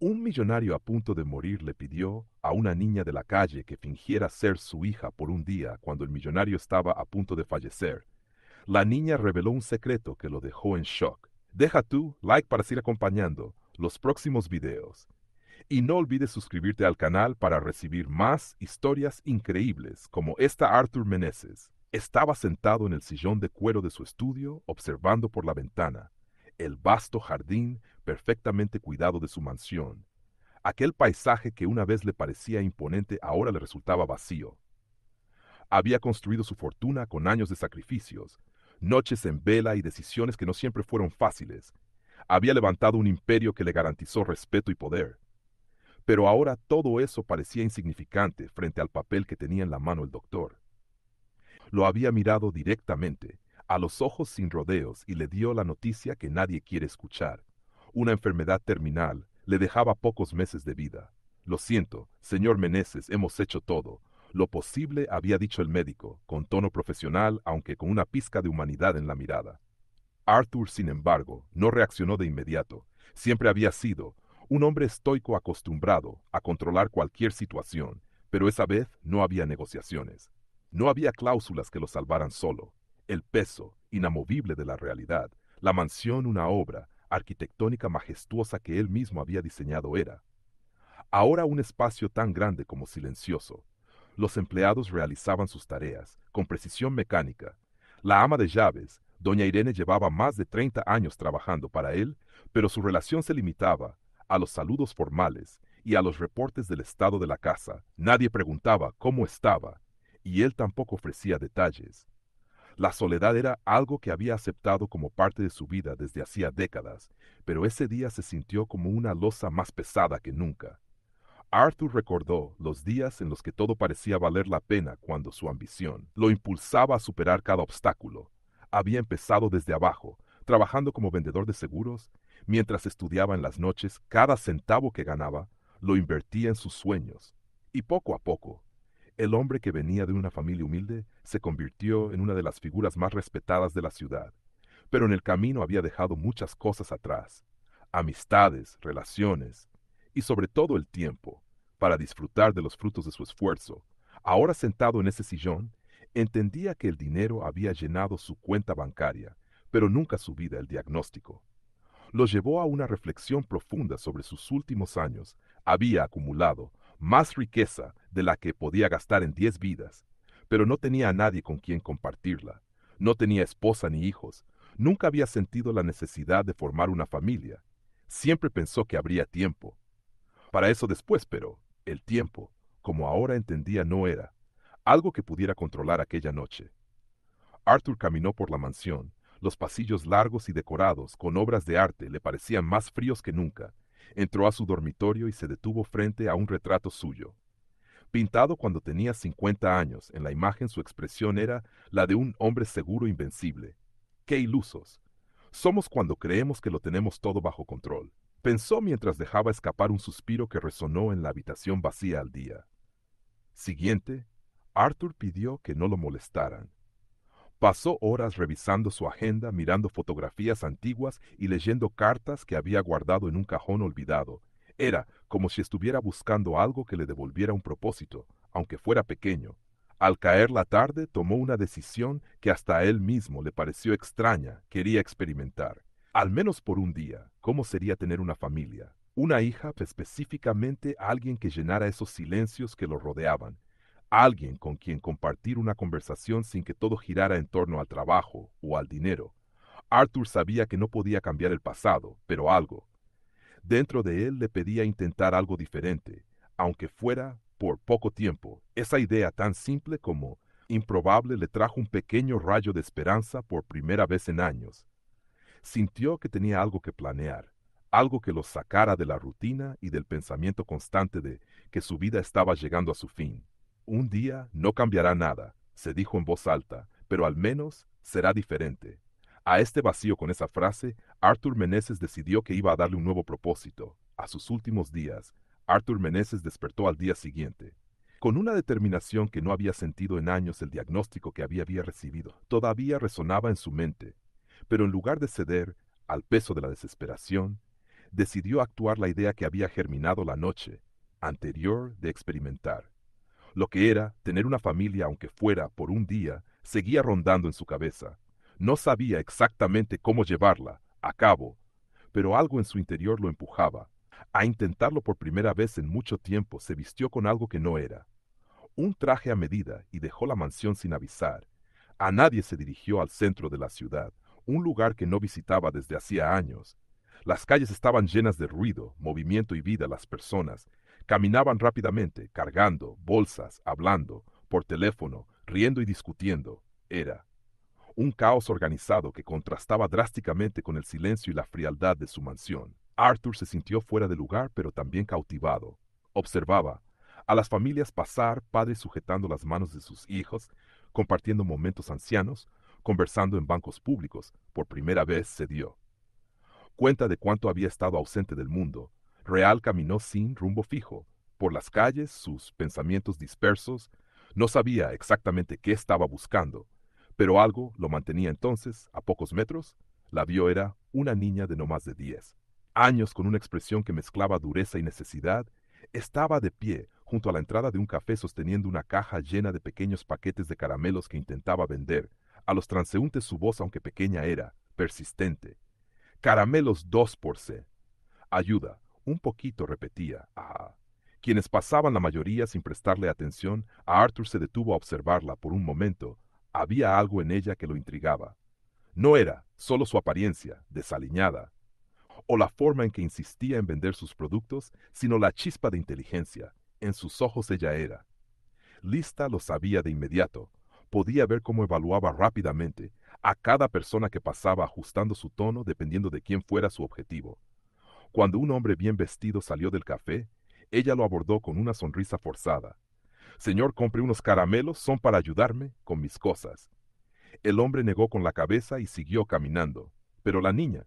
Un millonario a punto de morir le pidió a una niña de la calle que fingiera ser su hija por un día cuando el millonario estaba a punto de fallecer. La niña reveló un secreto que lo dejó en shock. Deja tu like para seguir acompañando los próximos videos. Y no olvides suscribirte al canal para recibir más historias increíbles como esta. Arthur Meneses estaba sentado en el sillón de cuero de su estudio observando por la ventana el vasto jardín perfectamente cuidado de su mansión. Aquel paisaje que una vez le parecía imponente ahora le resultaba vacío. Había construido su fortuna con años de sacrificios, noches en vela y decisiones que no siempre fueron fáciles. Había levantado un imperio que le garantizó respeto y poder. Pero ahora todo eso parecía insignificante frente al papel que tenía en la mano el doctor. Lo había mirado directamente, a los ojos sin rodeos, y le dio la noticia que nadie quiere escuchar. Una enfermedad terminal le dejaba pocos meses de vida. Lo siento, señor Meneses, hemos hecho todo. Lo posible, había dicho el médico, con tono profesional, aunque con una pizca de humanidad en la mirada. Arthur, sin embargo, no reaccionó de inmediato. Siempre había sido un hombre estoico acostumbrado a controlar cualquier situación, pero esa vez no había negociaciones. No había cláusulas que lo salvaran solo. El peso inamovible de la realidad, la mansión, una obra arquitectónica majestuosa que él mismo había diseñado era. Ahora un espacio tan grande como silencioso. Los empleados realizaban sus tareas con precisión mecánica. La ama de llaves, doña Irene, llevaba más de 30 años trabajando para él, pero su relación se limitaba a los saludos formales y a los reportes del estado de la casa. Nadie preguntaba cómo estaba, y él tampoco ofrecía detalles. La soledad era algo que había aceptado como parte de su vida desde hacía décadas, pero ese día se sintió como una losa más pesada que nunca. Arthur recordó los días en los que todo parecía valer la pena cuando su ambición lo impulsaba a superar cada obstáculo. Había empezado desde abajo, trabajando como vendedor de seguros, mientras estudiaba en las noches. Cada centavo que ganaba lo invertía en sus sueños. Y poco a poco, el hombre que venía de una familia humilde se convirtió en una de las figuras más respetadas de la ciudad. Pero en el camino había dejado muchas cosas atrás: amistades, relaciones y sobre todo el tiempo para disfrutar de los frutos de su esfuerzo. Ahora sentado en ese sillón, entendía que el dinero había llenado su cuenta bancaria, pero nunca su vida. El diagnóstico lo llevó a una reflexión profunda sobre sus últimos años. Había acumulado más riqueza de la que podía gastar en 10 vidas, pero no tenía a nadie con quien compartirla. No tenía esposa ni hijos. Nunca había sentido la necesidad de formar una familia. Siempre pensó que habría tiempo para eso después, pero el tiempo, como ahora entendía, no era algo que pudiera controlar aquella noche. Arthur caminó por la mansión. Los pasillos largos y decorados con obras de arte le parecían más fríos que nunca. Entró a su dormitorio y se detuvo frente a un retrato suyo. Pintado cuando tenía 50 años, en la imagen su expresión era la de un hombre seguro e invencible. ¡Qué ilusos! Somos cuando creemos que lo tenemos todo bajo control, pensó mientras dejaba escapar un suspiro que resonó en la habitación vacía al día siguiente. Arthur pidió que no lo molestaran. Pasó horas revisando su agenda, mirando fotografías antiguas y leyendo cartas que había guardado en un cajón olvidado. Era como si estuviera buscando algo que le devolviera un propósito, aunque fuera pequeño. Al caer la tarde, tomó una decisión que hasta a él mismo le pareció extraña. Quería experimentar, al menos por un día, cómo sería tener una familia. Una hija, específicamente alguien que llenara esos silencios que lo rodeaban. Alguien con quien compartir una conversación sin que todo girara en torno al trabajo o al dinero. Arthur sabía que no podía cambiar el pasado, pero algo dentro de él le pedía intentar algo diferente, aunque fuera por poco tiempo. Esa idea tan simple como improbable le trajo un pequeño rayo de esperanza por primera vez en años. Sintió que tenía algo que planear, algo que lo sacara de la rutina y del pensamiento constante de que su vida estaba llegando a su fin. Un día no cambiará nada, se dijo en voz alta, pero al menos será diferente. A este vacío con esa frase, Arthur Meneses decidió que iba a darle un nuevo propósito. A sus últimos días, Arthur Meneses despertó al día siguiente, con una determinación que no había sentido en años. El diagnóstico que había recibido todavía resonaba en su mente, pero en lugar de ceder al peso de la desesperación, decidió actuar la idea que había germinado la noche anterior de experimentar. Lo que era tener una familia, aunque fuera por un día, seguía rondando en su cabeza. No sabía exactamente cómo llevarla a cabo, pero algo en su interior lo empujaba. A intentarlo por primera vez en mucho tiempo, se vistió con algo que no era. Un traje a medida y dejó la mansión sin avisar. A nadie se dirigió al centro de la ciudad, un lugar que no visitaba desde hacía años. Las calles estaban llenas de ruido, movimiento y vida. Las personas caminaban rápidamente, cargando bolsas, hablando, por teléfono, riendo y discutiendo. Era un caos organizado que contrastaba drásticamente con el silencio y la frialdad de su mansión. Arthur se sintió fuera de lugar, pero también cautivado. Observaba a las familias pasar, padres sujetando las manos de sus hijos, compartiendo momentos ancianos, conversando en bancos públicos. Por primera vez se dio cuenta de cuánto había estado ausente del mundo. Real caminó sin rumbo fijo, por las calles, sus pensamientos dispersos. No sabía exactamente qué estaba buscando, pero algo lo mantenía entonces, a pocos metros. La vio era una niña de no más de 10 años con una expresión que mezclaba dureza y necesidad. Estaba de pie junto a la entrada de un café sosteniendo una caja llena de pequeños paquetes de caramelos que intentaba vender. A los transeúntes su voz, aunque pequeña, era persistente. Caramelos 2 por C. Ayuda. Un poquito repetía. Ah. Quienes pasaban la mayoría sin prestarle atención, a Arthur se detuvo a observarla por un momento. Había algo en ella que lo intrigaba. No era solo su apariencia, desaliñada, o la forma en que insistía en vender sus productos, sino la chispa de inteligencia. En sus ojos ella era. Lista lo sabía de inmediato. Podía ver cómo evaluaba rápidamente a cada persona que pasaba, ajustando su tono dependiendo de quién fuera su objetivo. Cuando un hombre bien vestido salió del café, ella lo abordó con una sonrisa forzada. Señor, compre unos caramelos, son para ayudarme con mis cosas. El hombre negó con la cabeza y siguió caminando. Pero la niña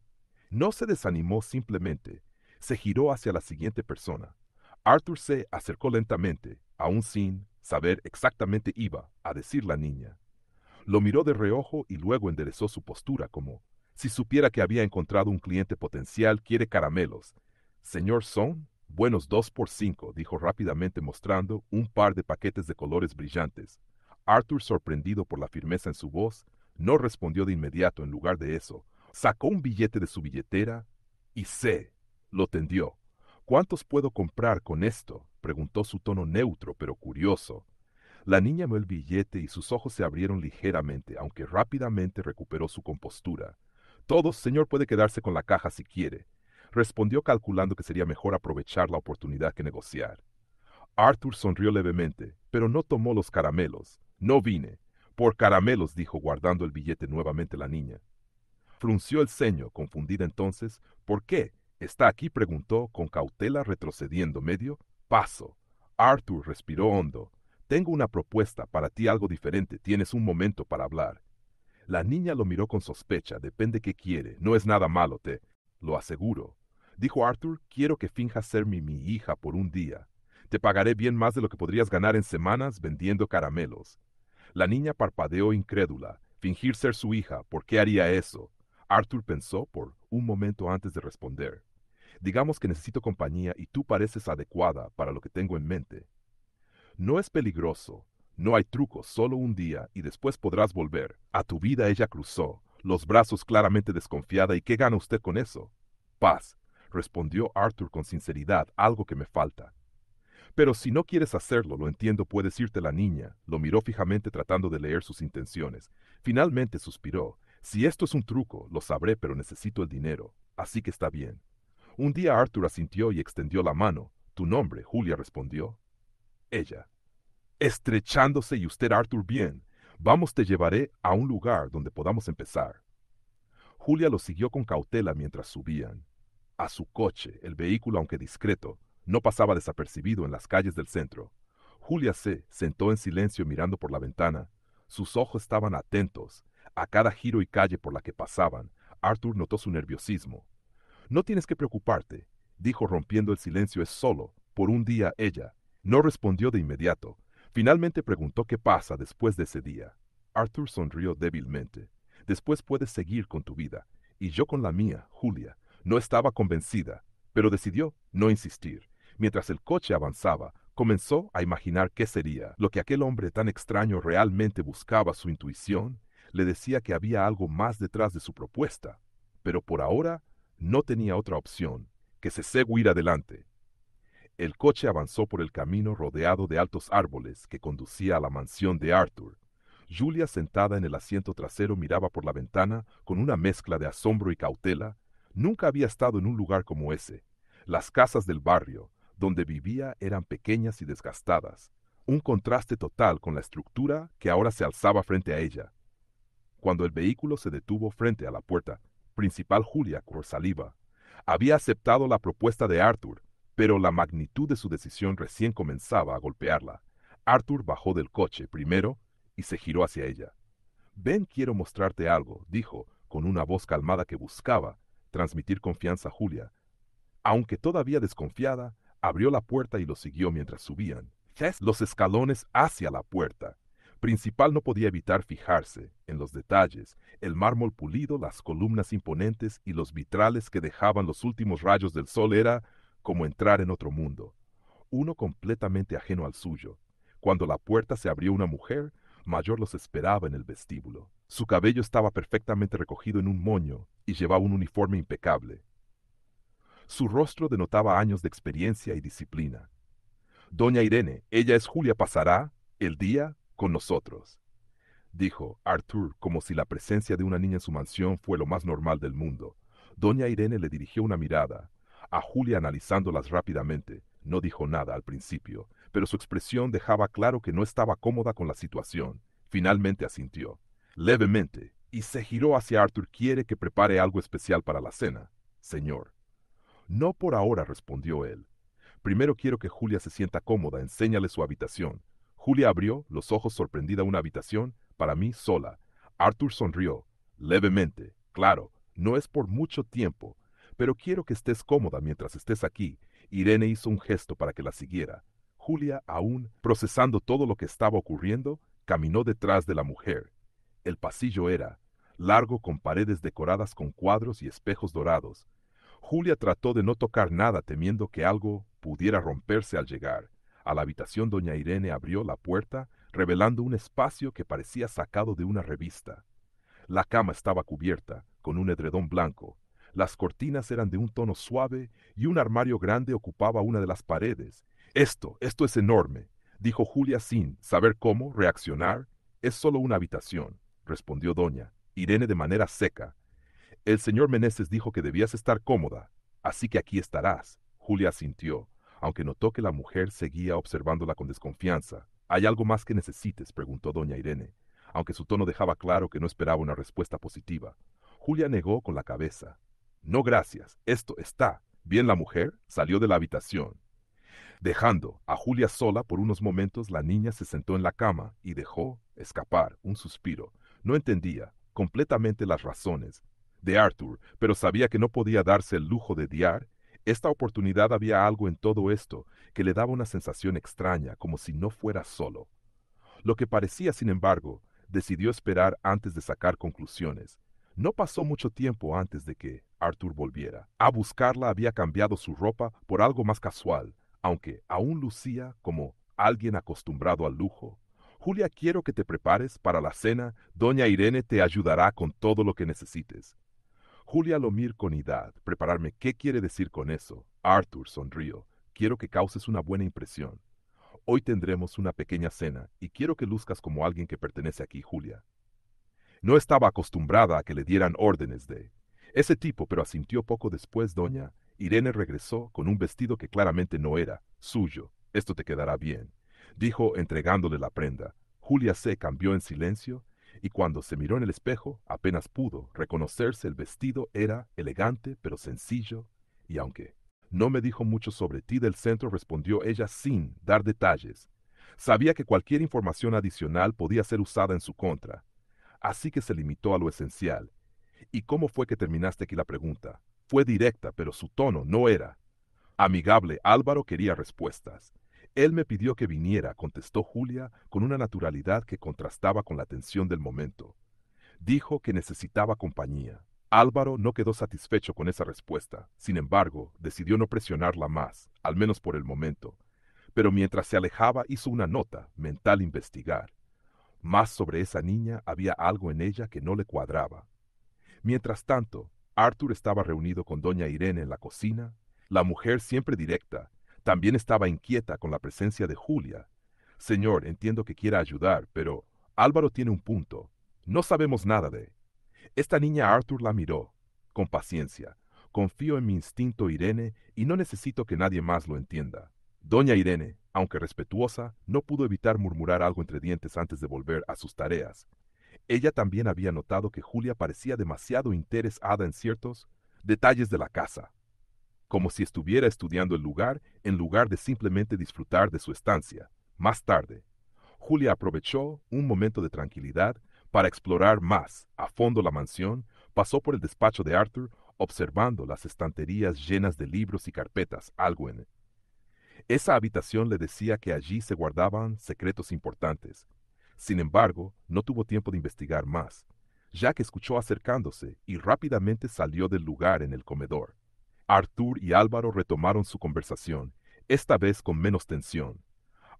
no se desanimó, simplemente se giró hacia la siguiente persona. Arthur se acercó lentamente, aún sin saber exactamente iba a decir la niña. Lo miró de reojo y luego enderezó su postura como si supiera que había encontrado un cliente potencial. Quiere caramelos. Señor Son, buenos 2 por 5, dijo rápidamente mostrando un par de paquetes de colores brillantes. Arthur, sorprendido por la firmeza en su voz, no respondió de inmediato. En lugar de eso, sacó un billete de su billetera y lo tendió. ¿Cuántos puedo comprar con esto?, preguntó, su tono neutro pero curioso. La niña miró el billete y sus ojos se abrieron ligeramente, aunque rápidamente recuperó su compostura. Todos, señor, puede quedarse con la caja si quiere, respondió, calculando que sería mejor aprovechar la oportunidad que negociar. Arthur sonrió levemente, pero no tomó los caramelos. No vine por caramelos, dijo, guardando el billete nuevamente. La niña frunció el ceño, confundida entonces. ¿Por qué está aquí?, preguntó con cautela, retrocediendo medio paso. Arthur respiró hondo. Tengo una propuesta para ti, algo diferente. Tienes un momento para hablar. La niña lo miró con sospecha. Depende qué quiere. No es nada malo, te lo aseguro, dijo Arthur. Quiero que finjas ser mi hija por un día. Te pagaré bien más de lo que podrías ganar en semanas vendiendo caramelos. La niña parpadeó incrédula. Fingir ser su hija, ¿por qué haría eso? Arthur pensó por un momento antes de responder. Digamos que necesito compañía y tú pareces adecuada para lo que tengo en mente. No es peligroso, no hay trucos, solo un día y después podrás volver a tu vida. Ella cruzó los brazos, claramente desconfiada. ¿Y qué gana usted con eso? Paz, respondió Arthur con sinceridad, algo que me falta. Pero si no quieres hacerlo, lo entiendo, puedes irte. La niña lo miró fijamente, tratando de leer sus intenciones. Finalmente suspiró. Si esto es un truco, lo sabré, pero necesito el dinero. Así que está bien. Un día Arthur asintió y extendió la mano. Tu nombre, Julia, respondió ella, estrechándose. Y usted, Arthur, bien. Vamos, te llevaré a un lugar donde podamos empezar. Julia lo siguió con cautela mientras subían a su coche. El vehículo, aunque discreto, no pasaba desapercibido en las calles del centro. Julia se sentó en silencio mirando por la ventana. Sus ojos estaban atentos a cada giro y calle por la que pasaban. Arthur notó su nerviosismo. No tienes que preocuparte, dijo rompiendo el silencio. Es solo por un día. Ella no respondió de inmediato. Finalmente preguntó qué pasa después de ese día. Arthur sonrió débilmente. Después puedes seguir con tu vida, y yo con la mía. Julia no estaba convencida. pero decidió no insistir. Mientras el coche avanzaba, comenzó a imaginar qué sería. Lo que aquel hombre tan extraño realmente buscaba. Su intuición le decía que había algo más detrás de su propuesta, pero por ahora no tenía otra opción que se seguir adelante. El coche avanzó por el camino rodeado de altos árboles que conducía a la mansión de Arthur. Julia, sentada en el asiento trasero, miraba por la ventana con una mezcla de asombro y cautela. Nunca había estado en un lugar como ese. Las casas del barrio donde vivía eran pequeñas y desgastadas, un contraste total con la estructura que ahora se alzaba frente a ella. Cuando el vehículo se detuvo frente a la puerta principal, Julia corrió saliva. Había aceptado la propuesta de Arthur, pero la magnitud de su decisión recién comenzaba a golpearla. Arthur bajó del coche primero y se giró hacia ella. «Ven, quiero mostrarte algo», dijo, con una voz calmada que buscaba transmitir confianza a Julia. Aunque todavía desconfiada, abrió la puerta y lo siguió mientras subían los escalones hacia la puerta principal. No podía evitar fijarse en los detalles, el mármol pulido, las columnas imponentes y los vitrales que dejaban los últimos rayos del sol. Era como entrar en otro mundo, uno completamente ajeno al suyo. Cuando la puerta se abrió, una mujer mayor los esperaba en el vestíbulo. Su cabello estaba perfectamente recogido en un moño y llevaba un uniforme impecable. Su rostro denotaba años de experiencia y disciplina. «Doña Irene, ella es Julia, pasará el día con nosotros», dijo Arthur, como si la presencia de una niña en su mansión fue lo más normal del mundo. Doña Irene le dirigió una mirada a Julia, analizándolas rápidamente. No dijo nada al principio, pero su expresión dejaba claro que no estaba cómoda con la situación. Finalmente asintió, levemente, y se giró hacia Arthur. «¿Quiere que prepare algo especial para la cena, señor?» «No por ahora», respondió él. «Primero quiero que Julia se sienta cómoda. Enséñale su habitación». Julia abrió los ojos sorprendida. «¿Una habitación para mí sola?» Arthur sonrió levemente. «Claro, no es por mucho tiempo, pero quiero que estés cómoda mientras estés aquí». Irene hizo un gesto para que la siguiera. Julia, aún procesando todo lo que estaba ocurriendo, caminó detrás de la mujer. El pasillo era largo, con paredes decoradas con cuadros y espejos dorados. Julia trató de no tocar nada, temiendo que algo pudiera romperse al llegar a la habitación. Doña Irene abrió la puerta, revelando un espacio que parecía sacado de una revista. La cama estaba cubierta con un edredón blanco. Las cortinas eran de un tono suave y un armario grande ocupaba una de las paredes. Esto es enorme», dijo Julia sin saber cómo reaccionar. «Es solo una habitación», respondió doña Irene de manera seca. «El señor Meneses dijo que debías estar cómoda, así que aquí estarás». Julia asintió, aunque notó que la mujer seguía observándola con desconfianza. «¿Hay algo más que necesites?», preguntó doña Irene, aunque su tono dejaba claro que no esperaba una respuesta positiva. Julia negó con la cabeza. «No, gracias, esto está bien». La mujer salió de la habitación. Dejando a Julia sola por unos momentos, la niña se sentó en la cama y dejó escapar un suspiro. No entendía completamente las razones de Arthur, pero sabía que no podía darse el lujo de odiar. Esta oportunidad, había algo en todo esto que le daba una sensación extraña, como si no fuera solo. Lo que parecía, sin embargo, decidió esperar antes de sacar conclusiones. No pasó mucho tiempo antes de que Arthur volviera a buscarla. Había cambiado su ropa por algo más casual, aunque aún lucía como alguien acostumbrado al lujo. «Julia, quiero que te prepares para la cena. Doña Irene te ayudará con todo lo que necesites». Julia lo miró con idad. «¿Prepararme? ¿Qué quiere decir con eso?». Arthur sonrió. «Quiero que causes una buena impresión. Hoy tendremos una pequeña cena y quiero que luzcas como alguien que pertenece aquí». Julia no estaba acostumbrada a que le dieran órdenes de ese tipo, pero asintió. Poco después, doña Irene regresó con un vestido que claramente no era suyo. «Esto te quedará bien», dijo, entregándole la prenda. Julia se cambió en silencio y cuando se miró en el espejo apenas pudo reconocerse. El vestido era elegante pero sencillo, y aunque no me dijo mucho sobre ti del centro, respondió ella sin dar detalles. Sabía que cualquier información adicional podía ser usada en su contra, así que se limitó a lo esencial. «¿Y cómo fue que terminaste aquí?». La pregunta fue directa, pero su tono no era amigable. Álvaro quería respuestas. «Él me pidió que viniera», contestó Julia con una naturalidad que contrastaba con la tensión del momento. «Dijo que necesitaba compañía». Álvaro no quedó satisfecho con esa respuesta. Sin embargo, decidió no presionarla más, al menos por el momento. Pero mientras se alejaba hizo una nota mental investigar. Más sobre esa niña había algo en ella que no le cuadraba. Mientras tanto, Arthur estaba reunido con doña Irene en la cocina. La mujer, siempre directa, también estaba inquieta con la presencia de Julia. Señor, entiendo que quiera ayudar, pero Álvaro tiene un punto. No sabemos nada de... Esta niña Arthur la miró, con paciencia. Confío en mi instinto, Irene, y no necesito que nadie más lo entienda. Doña Irene, aunque respetuosa, no pudo evitar murmurar algo entre dientes antes de volver a sus tareas. Ella también había notado que Julia parecía demasiado interesada en ciertos detalles de la casa, como si estuviera estudiando el lugar en lugar de simplemente disfrutar de su estancia. Más tarde, Julia aprovechó un momento de tranquilidad para explorar más a fondo la mansión. Pasó por el despacho de Arthur, observando las estanterías llenas de libros y carpetas. Algo en esa habitación le decía que allí se guardaban secretos importantes. Sin embargo, no tuvo tiempo de investigar más. Jack escuchó acercándose y rápidamente salió del lugar en el comedor. Arthur y Álvaro retomaron su conversación, esta vez con menos tensión.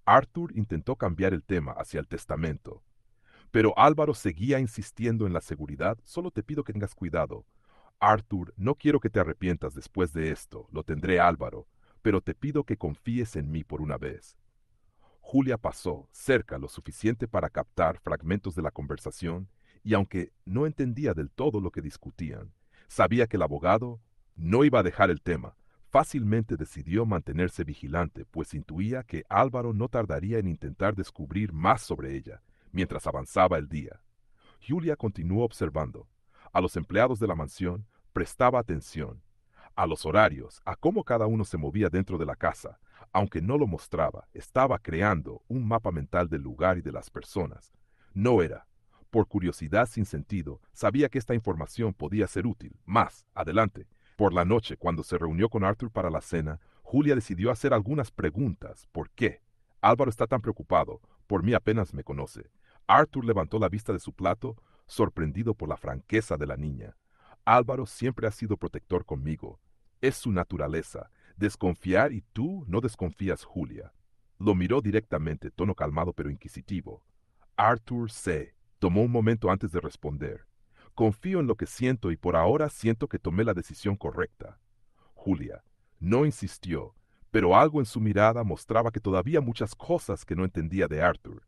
Arthur intentó cambiar el tema hacia el testamento, pero Álvaro seguía insistiendo en la seguridad. Solo te pido que tengas cuidado. Arthur, no quiero que te arrepientas después de esto, lo tendré, Álvaro, pero te pido que confíes en mí por una vez. Julia pasó cerca lo suficiente para captar fragmentos de la conversación y aunque no entendía del todo lo que discutían, sabía que el abogado no iba a dejar el tema. Fácilmente decidió mantenerse vigilante, pues intuía que Álvaro no tardaría en intentar descubrir más sobre ella mientras avanzaba el día. Julia continuó observando. A los empleados de la mansión prestaba atención, a los horarios, a cómo cada uno se movía dentro de la casa. Aunque no lo mostraba, estaba creando un mapa mental del lugar y de las personas. No era, por curiosidad sin sentido, sabía que esta información podía ser útil. Más adelante, por la noche, cuando se reunió con Arthur para la cena, Julia decidió hacer algunas preguntas. ¿Por qué? Álvaro está tan preocupado. Por mí apenas me conoce. Arthur levantó la vista de su plato, sorprendido por la franqueza de la niña. Álvaro siempre ha sido protector conmigo. Es su naturaleza, desconfiar, y tú no desconfías, Julia. Lo miró directamente, tono calmado pero inquisitivo. Arthur C. tomó un momento antes de responder. Confío en lo que siento y por ahora siento que tomé la decisión correcta. Julia no insistió, pero algo en su mirada mostraba que todavía muchas cosas que no entendía de Arthur,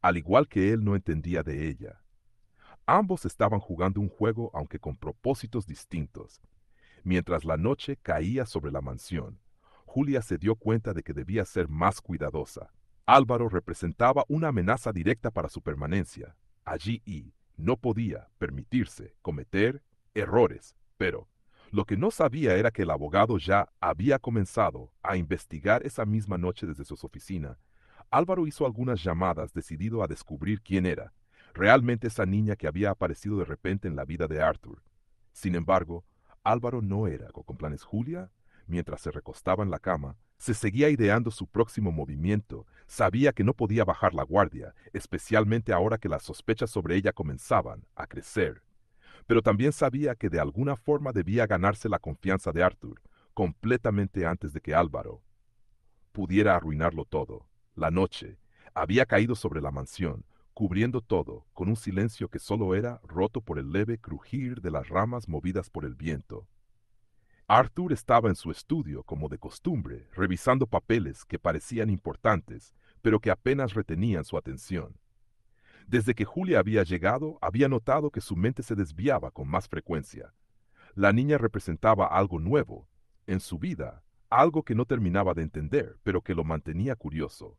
al igual que él no entendía de ella. Ambos estaban jugando un juego, aunque con propósitos distintos. Mientras la noche caía sobre la mansión, Julia se dio cuenta de que debía ser más cuidadosa. Álvaro representaba una amenaza directa para su permanencia allí y no podía permitirse cometer errores. Pero lo que no sabía era que el abogado ya había comenzado a investigar esa misma noche desde su oficina. Álvaro hizo algunas llamadas, decidido a descubrir quién era realmente esa niña que había aparecido de repente en la vida de Arthur. Sin embargo, Álvaro no era con planes. Julia, mientras se recostaba en la cama, se seguía ideando su próximo movimiento. Sabía que no podía bajar la guardia, especialmente ahora que las sospechas sobre ella comenzaban a crecer. Pero también sabía que de alguna forma debía ganarse la confianza de Arthur, completamente antes de que Álvaro pudiera arruinarlo todo. La noche había caído sobre la mansión, cubriendo todo, con un silencio que solo era roto por el leve crujir de las ramas movidas por el viento. Arthur estaba en su estudio, como de costumbre, revisando papeles que parecían importantes, pero que apenas retenían su atención. Desde que Julia había llegado, había notado que su mente se desviaba con más frecuencia. La niña representaba algo nuevo en su vida, algo que no terminaba de entender, pero que lo mantenía curioso.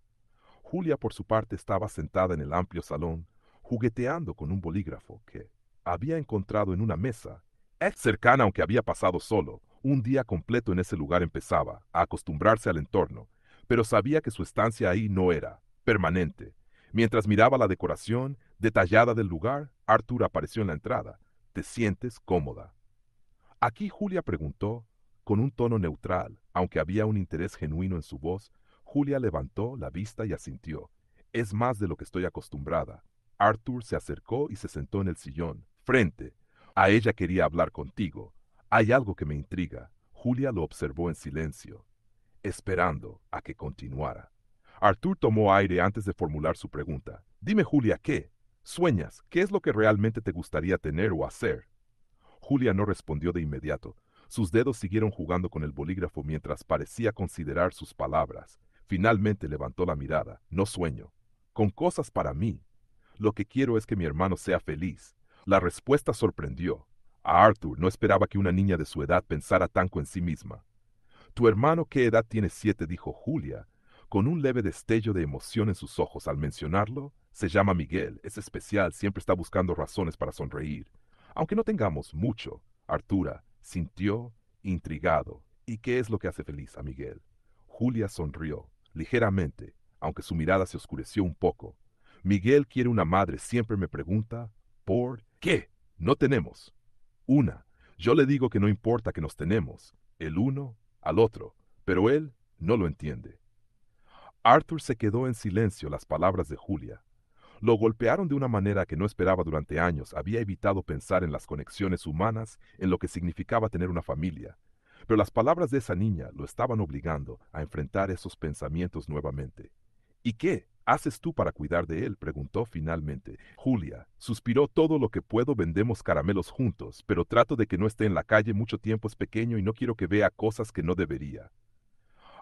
Julia, por su parte, estaba sentada en el amplio salón, jugueteando con un bolígrafo que había encontrado en una mesa. Es cercana, aunque había pasado solo. Un día completo en ese lugar. Empezaba a acostumbrarse al entorno, pero sabía que su estancia ahí no era permanente. Mientras miraba la decoración detallada del lugar, Arthur apareció en la entrada. ¿Te sientes cómoda? Aquí Julia preguntó, con un tono neutral, aunque había un interés genuino en su voz. Julia levantó la vista y asintió. Es más de lo que estoy acostumbrada. Arthur se acercó y se sentó en el sillón, frente, A ella quería hablar contigo. Hay algo que me intriga. Julia lo observó en silencio, esperando a que continuara. Arthur tomó aire antes de formular su pregunta. Dime, Julia, ¿qué? ¿Sueñas? ¿Qué es lo que realmente te gustaría tener o hacer? Julia no respondió de inmediato. Sus dedos siguieron jugando con el bolígrafo mientras parecía considerar sus palabras. Finalmente levantó la mirada. No sueño. Con cosas para mí. Lo que quiero es que mi hermano sea feliz. La respuesta sorprendió. A Arthur no esperaba que una niña de su edad pensara tanto en sí misma. Tu hermano, ¿qué edad tiene? 7, dijo Julia, con un leve destello de emoción en sus ojos al mencionarlo. Se llama Miguel, es especial, siempre está buscando razones para sonreír. Aunque no tengamos mucho, Artura sintió intrigado. ¿Y qué es lo que hace feliz a Miguel? Julia sonrió, ligeramente, aunque su mirada se oscureció un poco. Miguel quiere una madre, siempre me pregunta, ¿por qué? No tenemos. Una. Yo le digo que no importa que nos tenemos, el uno al otro, pero él no lo entiende. Arthur se quedó en silencio las palabras de Julia. Lo golpearon de una manera que no esperaba durante años. Había evitado pensar en las conexiones humanas, en lo que significaba tener una familia. Pero las palabras de esa niña lo estaban obligando a enfrentar esos pensamientos nuevamente. ¿Y qué haces tú para cuidar de él?, preguntó finalmente. Julia suspiró. Todo lo que puedo. Vendemos caramelos juntos, pero trato de que no esté en la calle mucho tiempo. Es pequeño y no quiero que vea cosas que no debería.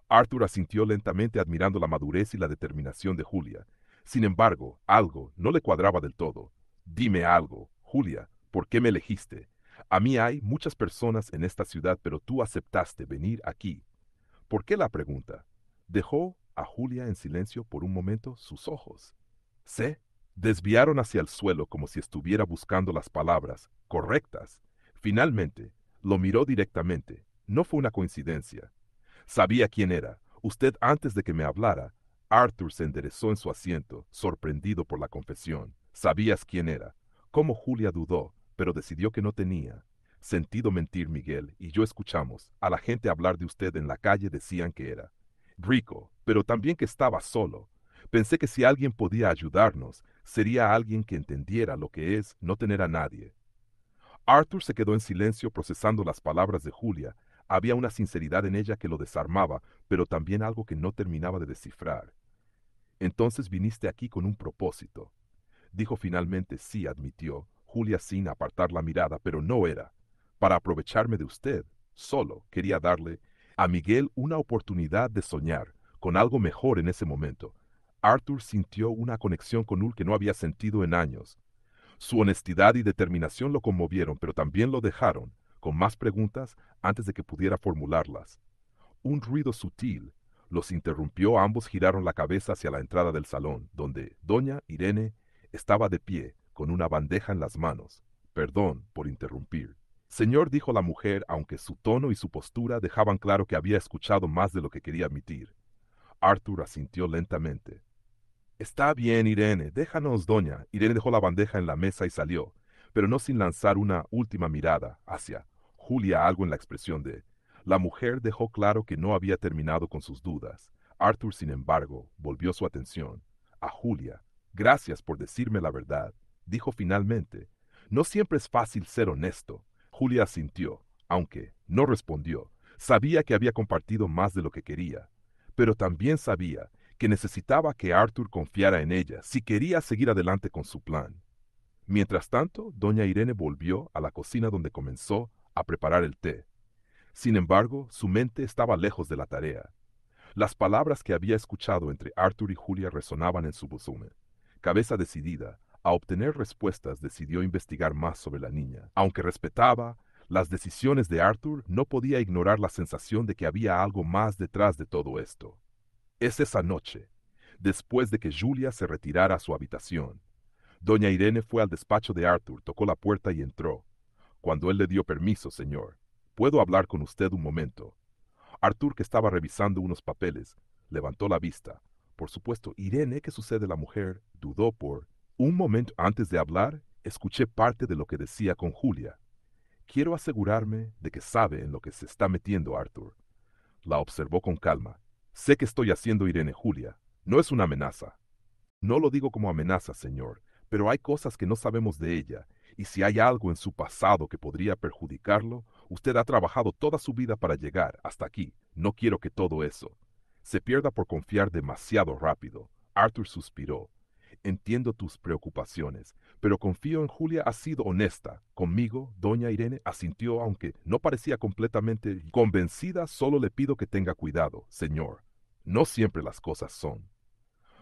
Arthur asintió lentamente admirando la madurez y la determinación de Julia. Sin embargo, algo no le cuadraba del todo. Dime algo, Julia, ¿por qué me elegiste? A mí hay muchas personas en esta ciudad, pero tú aceptaste venir aquí. ¿Por qué la pregunta? Dejó a Julia en silencio por un momento. Sus ojos se desviaron hacia el suelo como si estuviera buscando las palabras correctas. Finalmente, lo miró directamente. No fue una coincidencia. Sabía quién era. Usted antes de que me hablara. Arthur se enderezó en su asiento, sorprendido por la confesión. Sabías quién era. Cómo Julia dudó, pero decidió que no tenía sentido mentir. Miguel y yo escuchamos a la gente hablar de usted en la calle. Decían que era rico, pero también que estaba solo. Pensé que si alguien podía ayudarnos, sería alguien que entendiera lo que es no tener a nadie. Arthur se quedó en silencio procesando las palabras de Julia. Había una sinceridad en ella que lo desarmaba, pero también algo que no terminaba de descifrar. Entonces viniste aquí con un propósito. Dijo finalmente. Sí, admitió Julia sin apartar la mirada, pero no era para aprovecharme de usted. Solo quería darle a Miguel una oportunidad de soñar con algo mejor en ese momento. Arthur sintió una conexión con Ul que no había sentido en años. Su honestidad y determinación lo conmovieron, pero también lo dejaron con más preguntas antes de que pudiera formularlas. Un ruido sutil los interrumpió. Ambos giraron la cabeza hacia la entrada del salón, donde doña Irene estaba de pie, con una bandeja en las manos. Perdón por interrumpir. Señor, dijo la mujer, aunque su tono y su postura dejaban claro que había escuchado más de lo que quería admitir. Arthur asintió lentamente. Está bien, Irene, déjanos, doña. Irene dejó la bandeja en la mesa y salió, pero no sin lanzar una última mirada hacia Julia. Algo en la expresión de la mujer dejó claro que no había terminado con sus dudas. Arthur, sin embargo, volvió su atención a Julia. Gracias por decirme la verdad, dijo finalmente. No siempre es fácil ser honesto. Julia asintió, aunque no respondió. Sabía que había compartido más de lo que quería, pero también sabía que necesitaba que Arthur confiara en ella si quería seguir adelante con su plan. Mientras tanto, doña Irene volvió a la cocina donde comenzó a preparar el té. Sin embargo, su mente estaba lejos de la tarea. Las palabras que había escuchado entre Arthur y Julia resonaban en su bosom. Cabeza decidida a obtener respuestas, decidió investigar más sobre la niña. Aunque respetaba las decisiones de Arthur, no podía ignorar la sensación de que había algo más detrás de todo esto. Es esa noche, después de que Julia se retirara a su habitación. Doña Irene fue al despacho de Arthur, tocó la puerta y entró. Cuando él le dio permiso, señor, ¿puedo hablar con usted un momento? Arthur, que estaba revisando unos papeles, levantó la vista. Por supuesto, Irene, ¿qué sucede? La mujer dudó por un momento. Antes de hablar, escuché parte de lo que decía con Julia. Quiero asegurarme de que sabe en lo que se está metiendo. Arthur la observó con calma. Sé que estoy haciendo. Irene, Julia, no es una amenaza. No lo digo como amenaza, señor, pero hay cosas que no sabemos de ella, Y si hay algo en su pasado que podría perjudicarlo, usted ha trabajado toda su vida para llegar hasta aquí. No quiero que todo eso se pierda por confiar demasiado rápido. Arthur suspiró. Entiendo tus preocupaciones, pero confío en Julia. Ha sido honesta conmigo. Doña Irene asintió, aunque no parecía completamente convencida. Solo le pido que tenga cuidado, señor. No siempre las cosas son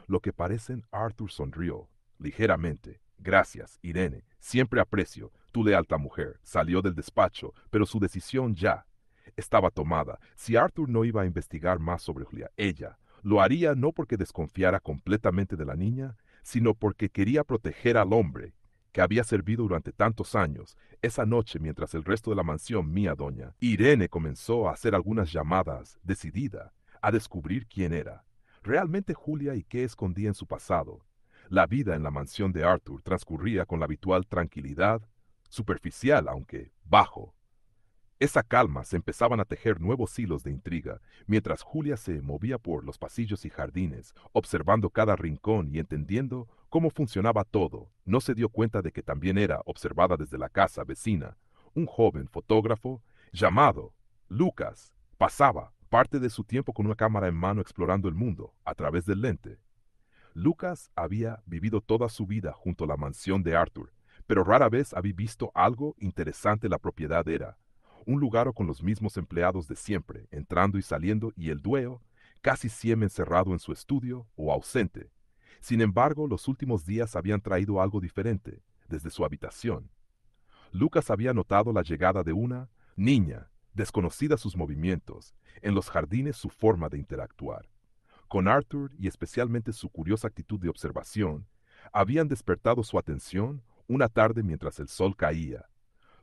lo que parecen. Arthur sonrió ligeramente. Gracias, Irene. Siempre aprecio tu lealtad, mujer. Salió del despacho, pero su decisión ya estaba tomada. Si Arthur no iba a investigar más sobre Julia, ella lo haría no porque desconfiara completamente de la niña, sino porque quería proteger al hombre que había servido durante tantos años. Esa noche, mientras el resto de la mansión mía, doña Irene comenzó a hacer algunas llamadas, decidida a descubrir quién era realmente Julia y qué escondía en su pasado. La vida en la mansión de Arthur transcurría con la habitual tranquilidad, superficial aunque bajo esa calma. Se empezaban a tejer nuevos hilos de intriga, mientras Julia se movía por los pasillos y jardines, observando cada rincón y entendiendo cómo funcionaba todo. No se dio cuenta de que también era observada desde la casa vecina. Un joven fotógrafo llamado Lucas pasaba parte de su tiempo con una cámara en mano explorando el mundo a través del lente. Lucas había vivido toda su vida junto a la mansión de Arthur, pero rara vez había visto algo interesante. La propiedad era un lugar con los mismos empleados de siempre, entrando y saliendo, y el dueño casi siempre encerrado en su estudio o ausente. Sin embargo, los últimos días habían traído algo diferente. Desde su habitación, Lucas había notado la llegada de una niña, desconocida sus movimientos, en los jardines su forma de interactuar con Arthur y especialmente su curiosa actitud de observación, habían despertado su atención una tarde mientras el sol caía.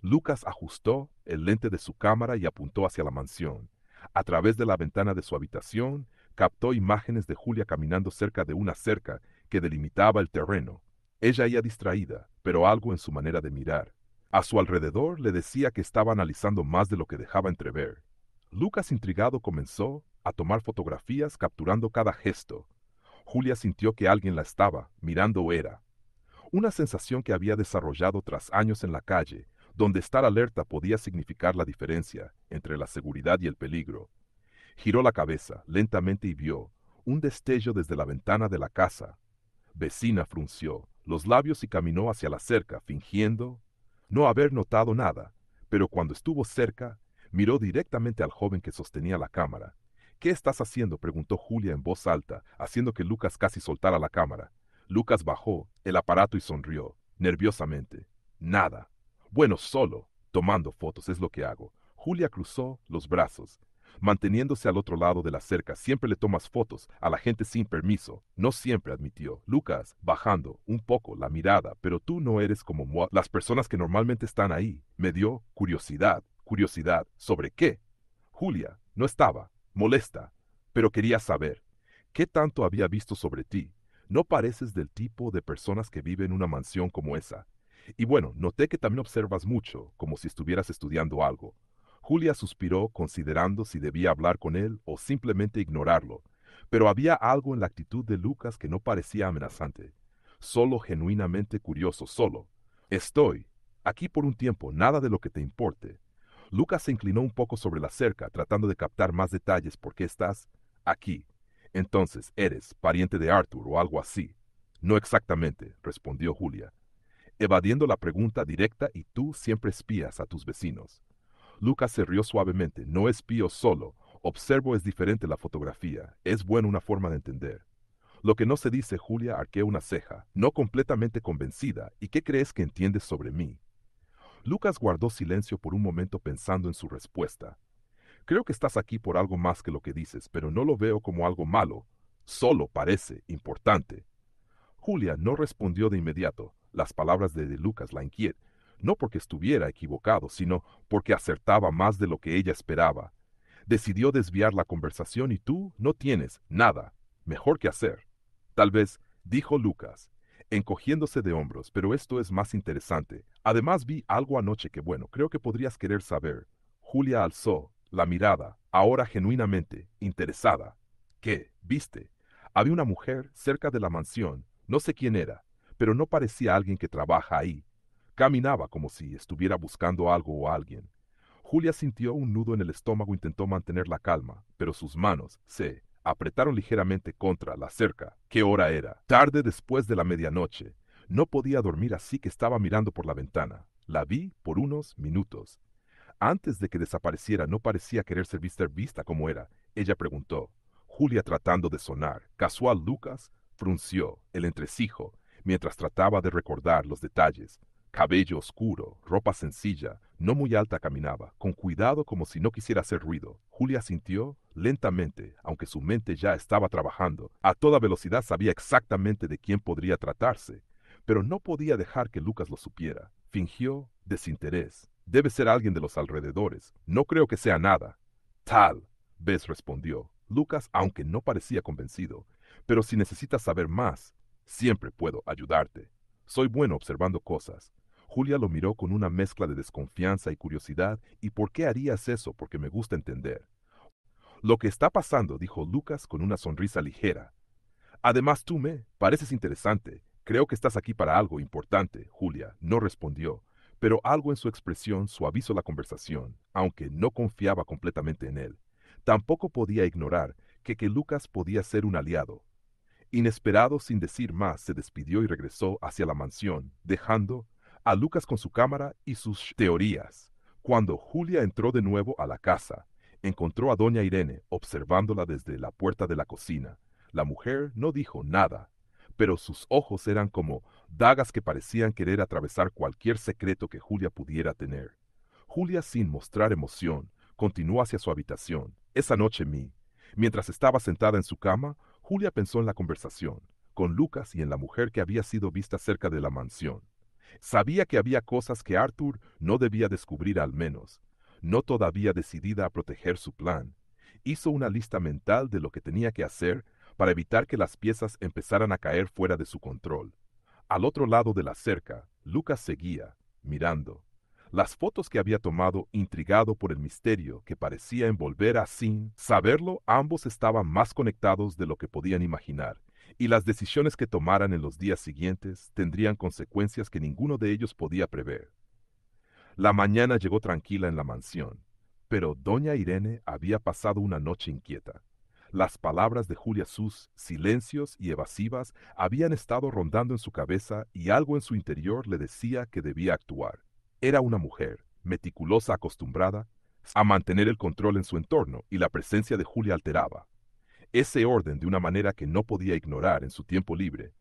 Lucas ajustó el lente de su cámara y apuntó hacia la mansión. A través de la ventana de su habitación, captó imágenes de Julia caminando cerca de una cerca que delimitaba el terreno. Ella ya distraída, pero algo en su manera de mirar a su alrededor le decía que estaba analizando más de lo que dejaba entrever. Lucas, intrigado, comenzó a tomar fotografías capturando cada gesto. Julia sintió que alguien la estaba mirando. Era una sensación que había desarrollado tras años en la calle, donde estar alerta podía significar la diferencia entre la seguridad y el peligro. Giró la cabeza lentamente y vio un destello desde la ventana de la casa vecina. Frunció los labios y caminó hacia la cerca, fingiendo no haber notado nada, pero cuando estuvo cerca, miró directamente al joven que sostenía la cámara. ¿Qué estás haciendo?, preguntó Julia en voz alta, haciendo que Lucas casi soltara la cámara. Lucas bajó el aparato y sonrió, nerviosamente. Nada. Bueno, solo tomando fotos es lo que hago. Julia cruzó los brazos, manteniéndose al otro lado de la cerca. Siempre le tomas fotos a la gente sin permiso. No siempre, admitió Lucas, bajando un poco la mirada. Pero tú no eres como las personas que normalmente están ahí. Me dio curiosidad. ¿Curiosidad sobre qué? Julia no estaba molesta, pero quería saber qué tanto había visto sobre ti. No pareces del tipo de personas que viven en una mansión como esa. Y bueno, noté que también observas mucho, como si estuvieras estudiando algo. Julia suspiró, considerando si debía hablar con él o simplemente ignorarlo. Pero había algo en la actitud de Lucas que no parecía amenazante, solo genuinamente curioso. Solo estoy aquí por un tiempo, nada de lo que te importe. Lucas se inclinó un poco sobre la cerca, tratando de captar más detalles. ¿Por qué estás aquí? Entonces, ¿eres pariente de Arthur o algo así? No exactamente, respondió Julia, evadiendo la pregunta directa. ¿Y tú siempre espías a tus vecinos? Lucas se rió suavemente. No espío solo. Observo. Es diferente la fotografía. Es buena una forma de entender lo que no se dice. Julia arqueó una ceja, no completamente convencida. ¿Y qué crees que entiendes sobre mí? Lucas guardó silencio por un momento, pensando en su respuesta. Creo que estás aquí por algo más que lo que dices, pero no lo veo como algo malo. Solo parece importante. Julia no respondió de inmediato. Las palabras de Lucas la inquietan, no porque estuviera equivocado, sino porque acertaba más de lo que ella esperaba. Decidió desviar la conversación. ¿Y tú no tienes nada mejor que hacer? Tal vez, dijo Lucas, encogiéndose de hombros, pero esto es más interesante. Además vi algo anoche que, bueno, creo que podrías querer saber. Julia alzó la mirada, ahora genuinamente interesada. ¿Qué? ¿Viste? Había una mujer cerca de la mansión. No sé quién era, pero no parecía alguien que trabaja ahí. Caminaba como si estuviera buscando algo o alguien. Julia sintió un nudo en el estómago e intentó mantener la calma, pero sus manos se apretaron ligeramente contra la cerca. ¿Qué hora era? Tarde después de la medianoche. No podía dormir, así que estaba mirando por la ventana. La vi por unos minutos. Antes de que desapareciera, no parecía querer ser vista como era. Ella preguntó. Julia, tratando de sonar. Casual Lucas frunció el entrecejo mientras trataba de recordar los detalles. Cabello oscuro, ropa sencilla, no muy alta, caminaba, con cuidado como si no quisiera hacer ruido. Julia sintió lentamente, aunque su mente ya estaba trabajando. A toda velocidad sabía exactamente de quién podría tratarse, pero no podía dejar que Lucas lo supiera. Fingió desinterés. Debe ser alguien de los alrededores. No creo que sea nada. Tal vez, respondió Lucas, aunque no parecía convencido. Pero si necesitas saber más, siempre puedo ayudarte. Soy bueno observando cosas. Julia lo miró con una mezcla de desconfianza y curiosidad. ¿Y por qué harías eso? Porque me gusta entender. Lo que está pasando, dijo Lucas con una sonrisa ligera. Además, tú me pareces interesante. Creo que estás aquí para algo importante. Julia no respondió, pero algo en su expresión suavizó la conversación, aunque no confiaba completamente en él. Tampoco podía ignorar que Lucas podía ser un aliado. Inesperado, sin decir más, se despidió y regresó hacia la mansión, dejando a Lucas con su cámara y sus teorías. Cuando Julia entró de nuevo a la casa, encontró a doña Irene observándola desde la puerta de la cocina. La mujer no dijo nada, pero sus ojos eran como dagas que parecían querer atravesar cualquier secreto que Julia pudiera tener. Julia, sin mostrar emoción, continuó hacia su habitación. Esa noche, mientras estaba sentada en su cama, Julia pensó en la conversación con Lucas y en la mujer que había sido vista cerca de la mansión. Sabía que había cosas que Arthur no debía descubrir, al menos, no todavía decidida a proteger su plan. Hizo una lista mental de lo que tenía que hacer para evitar que las piezas empezaran a caer fuera de su control. Al otro lado de la cerca, Lucas seguía, mirando. Las fotos que había tomado, intrigado por el misterio que parecía envolver a sin saberlo, ambos estaban más conectados de lo que podían imaginar, y las decisiones que tomaran en los días siguientes tendrían consecuencias que ninguno de ellos podía prever. La mañana llegó tranquila en la mansión, pero doña Irene había pasado una noche inquieta. Las palabras de Julia, sus silencios y evasivas, habían estado rondando en su cabeza y algo en su interior le decía que debía actuar. Era una mujer, meticulosa, acostumbrada a mantener el control en su entorno, y la presencia de Julia alteraba ese orden de una manera que no podía ignorar en su tiempo libre.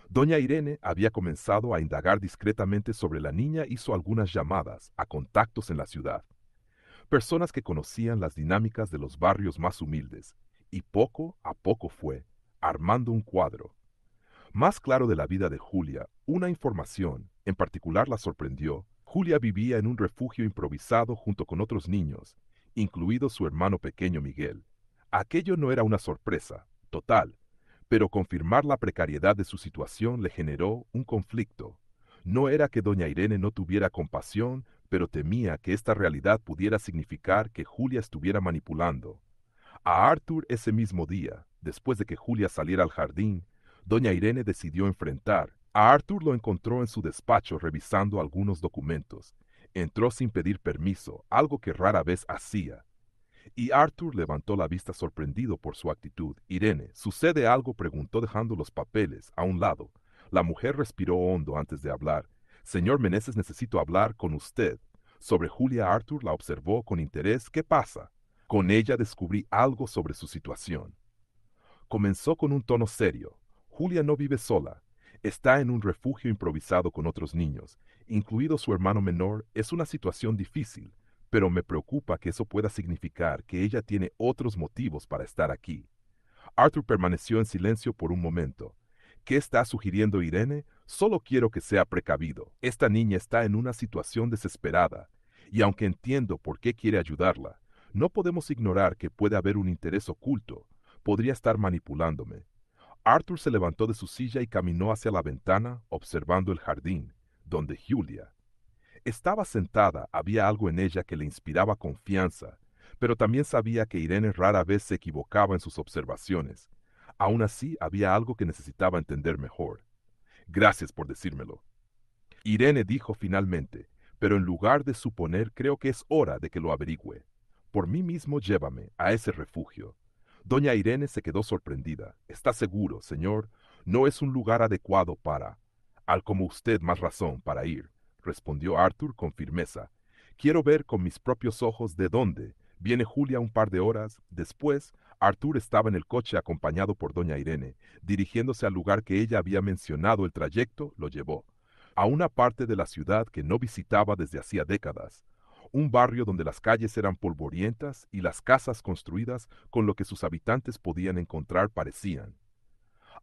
Doña Irene había comenzado a indagar discretamente sobre la niña, hizo algunas llamadas a contactos en la ciudad, personas que conocían las dinámicas de los barrios más humildes, y poco a poco fue armando un cuadro más claro de la vida de Julia. Una información en particular la sorprendió. Julia vivía en un refugio improvisado junto con otros niños, incluido su hermano pequeño Miguel. Aquello no era una sorpresa total, pero confirmar la precariedad de su situación le generó un conflicto. No era que doña Irene no tuviera compasión, pero temía que esta realidad pudiera significar que Julia estuviera manipulando a Arthur. Ese mismo día, después de que Julia saliera al jardín, doña Irene decidió enfrentar. A Arthur lo encontró en su despacho revisando algunos documentos. Entró sin pedir permiso, algo que rara vez hacía. Y Arthur levantó la vista sorprendido por su actitud. Irene, ¿sucede algo?, preguntó dejando los papeles a un lado. La mujer respiró hondo antes de hablar. Señor Meneses, necesito hablar con usted. Sobre Julia. Arthur la observó con interés. ¿Qué pasa? Con ella descubrí algo sobre su situación. Comenzó con un tono serio. Julia no vive sola. Está en un refugio improvisado con otros niños, incluido su hermano menor. Es una situación difícil, pero me preocupa que eso pueda significar que ella tiene otros motivos para estar aquí. Arthur permaneció en silencio por un momento. ¿Qué está sugiriendo Irene? Solo quiero que sea precavido. Esta niña está en una situación desesperada, y aunque entiendo por qué quiere ayudarla, no podemos ignorar que puede haber un interés oculto. Podría estar manipulándome. Arthur se levantó de su silla y caminó hacia la ventana, observando el jardín, donde Julia estaba sentada. Había algo en ella que le inspiraba confianza, pero también sabía que Irene rara vez se equivocaba en sus observaciones. Aún así, había algo que necesitaba entender mejor. Gracias por decírmelo. Irene dijo finalmente, pero en lugar de suponer, creo que es hora de que lo averigüe. Por mí mismo llévame a ese refugio. Doña Irene se quedó sorprendida. Está seguro, señor, no es un lugar adecuado para... Al como usted más razón para ir, respondió Arthur con firmeza. Quiero ver con mis propios ojos de dónde. Viene Julia un par de horas. Después, Arthur estaba en el coche acompañado por doña Irene. Dirigiéndose al lugar que ella había mencionado, el trayecto lo llevó a una parte de la ciudad que no visitaba desde hacía décadas, un barrio donde las calles eran polvorientas y las casas construidas con lo que sus habitantes podían encontrar parecían.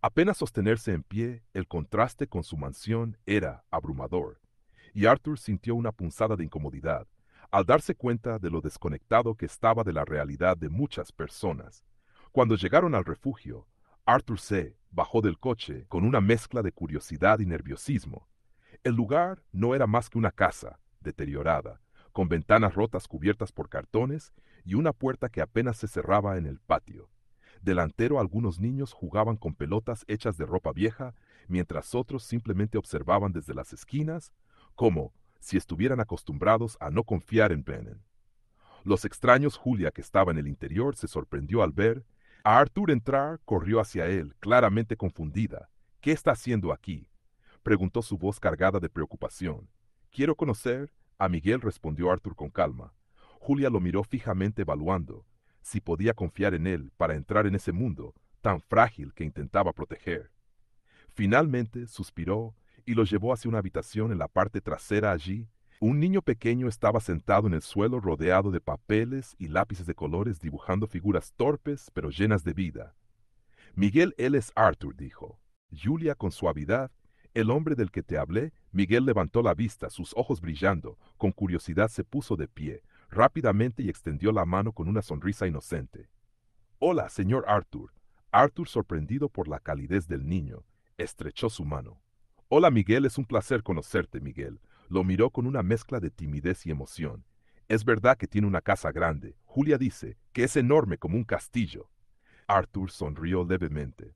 Apenas sostenerse en pie, el contraste con su mansión era abrumador, y Arthur sintió una punzada de incomodidad al darse cuenta de lo desconectado que estaba de la realidad de muchas personas. Cuando llegaron al refugio, Arthur se bajó del coche con una mezcla de curiosidad y nerviosismo. El lugar no era más que una casa, deteriorada, con ventanas rotas cubiertas por cartones y una puerta que apenas se cerraba en el patio. Delantero algunos niños jugaban con pelotas hechas de ropa vieja, mientras otros simplemente observaban desde las esquinas, como si estuvieran acostumbrados a no confiar en Brennan. Los extraños Julia, que estaba en el interior, se sorprendió al ver a Arthur entrar, corrió hacia él, claramente confundida. ¿Qué está haciendo aquí? Preguntó su voz cargada de preocupación. Quiero conocer a Miguel, respondió Arthur con calma. Julia lo miró fijamente evaluando si podía confiar en él para entrar en ese mundo tan frágil que intentaba proteger. Finalmente suspiró y lo llevó hacia una habitación en la parte trasera. Allí, un niño pequeño estaba sentado en el suelo rodeado de papeles y lápices de colores dibujando figuras torpes pero llenas de vida. Miguel, él es Arthur, dijo. Julia con suavidad. El hombre del que te hablé. Miguel levantó la vista, sus ojos brillando. Con curiosidad se puso de pie, rápidamente, y extendió la mano con una sonrisa inocente. Hola, señor Arthur. Arthur, sorprendido por la calidez del niño, estrechó su mano. Hola, Miguel, es un placer conocerte, Miguel. Lo miró con una mezcla de timidez y emoción. Es verdad que tiene una casa grande. Julia dice que es enorme como un castillo. Arthur sonrió levemente.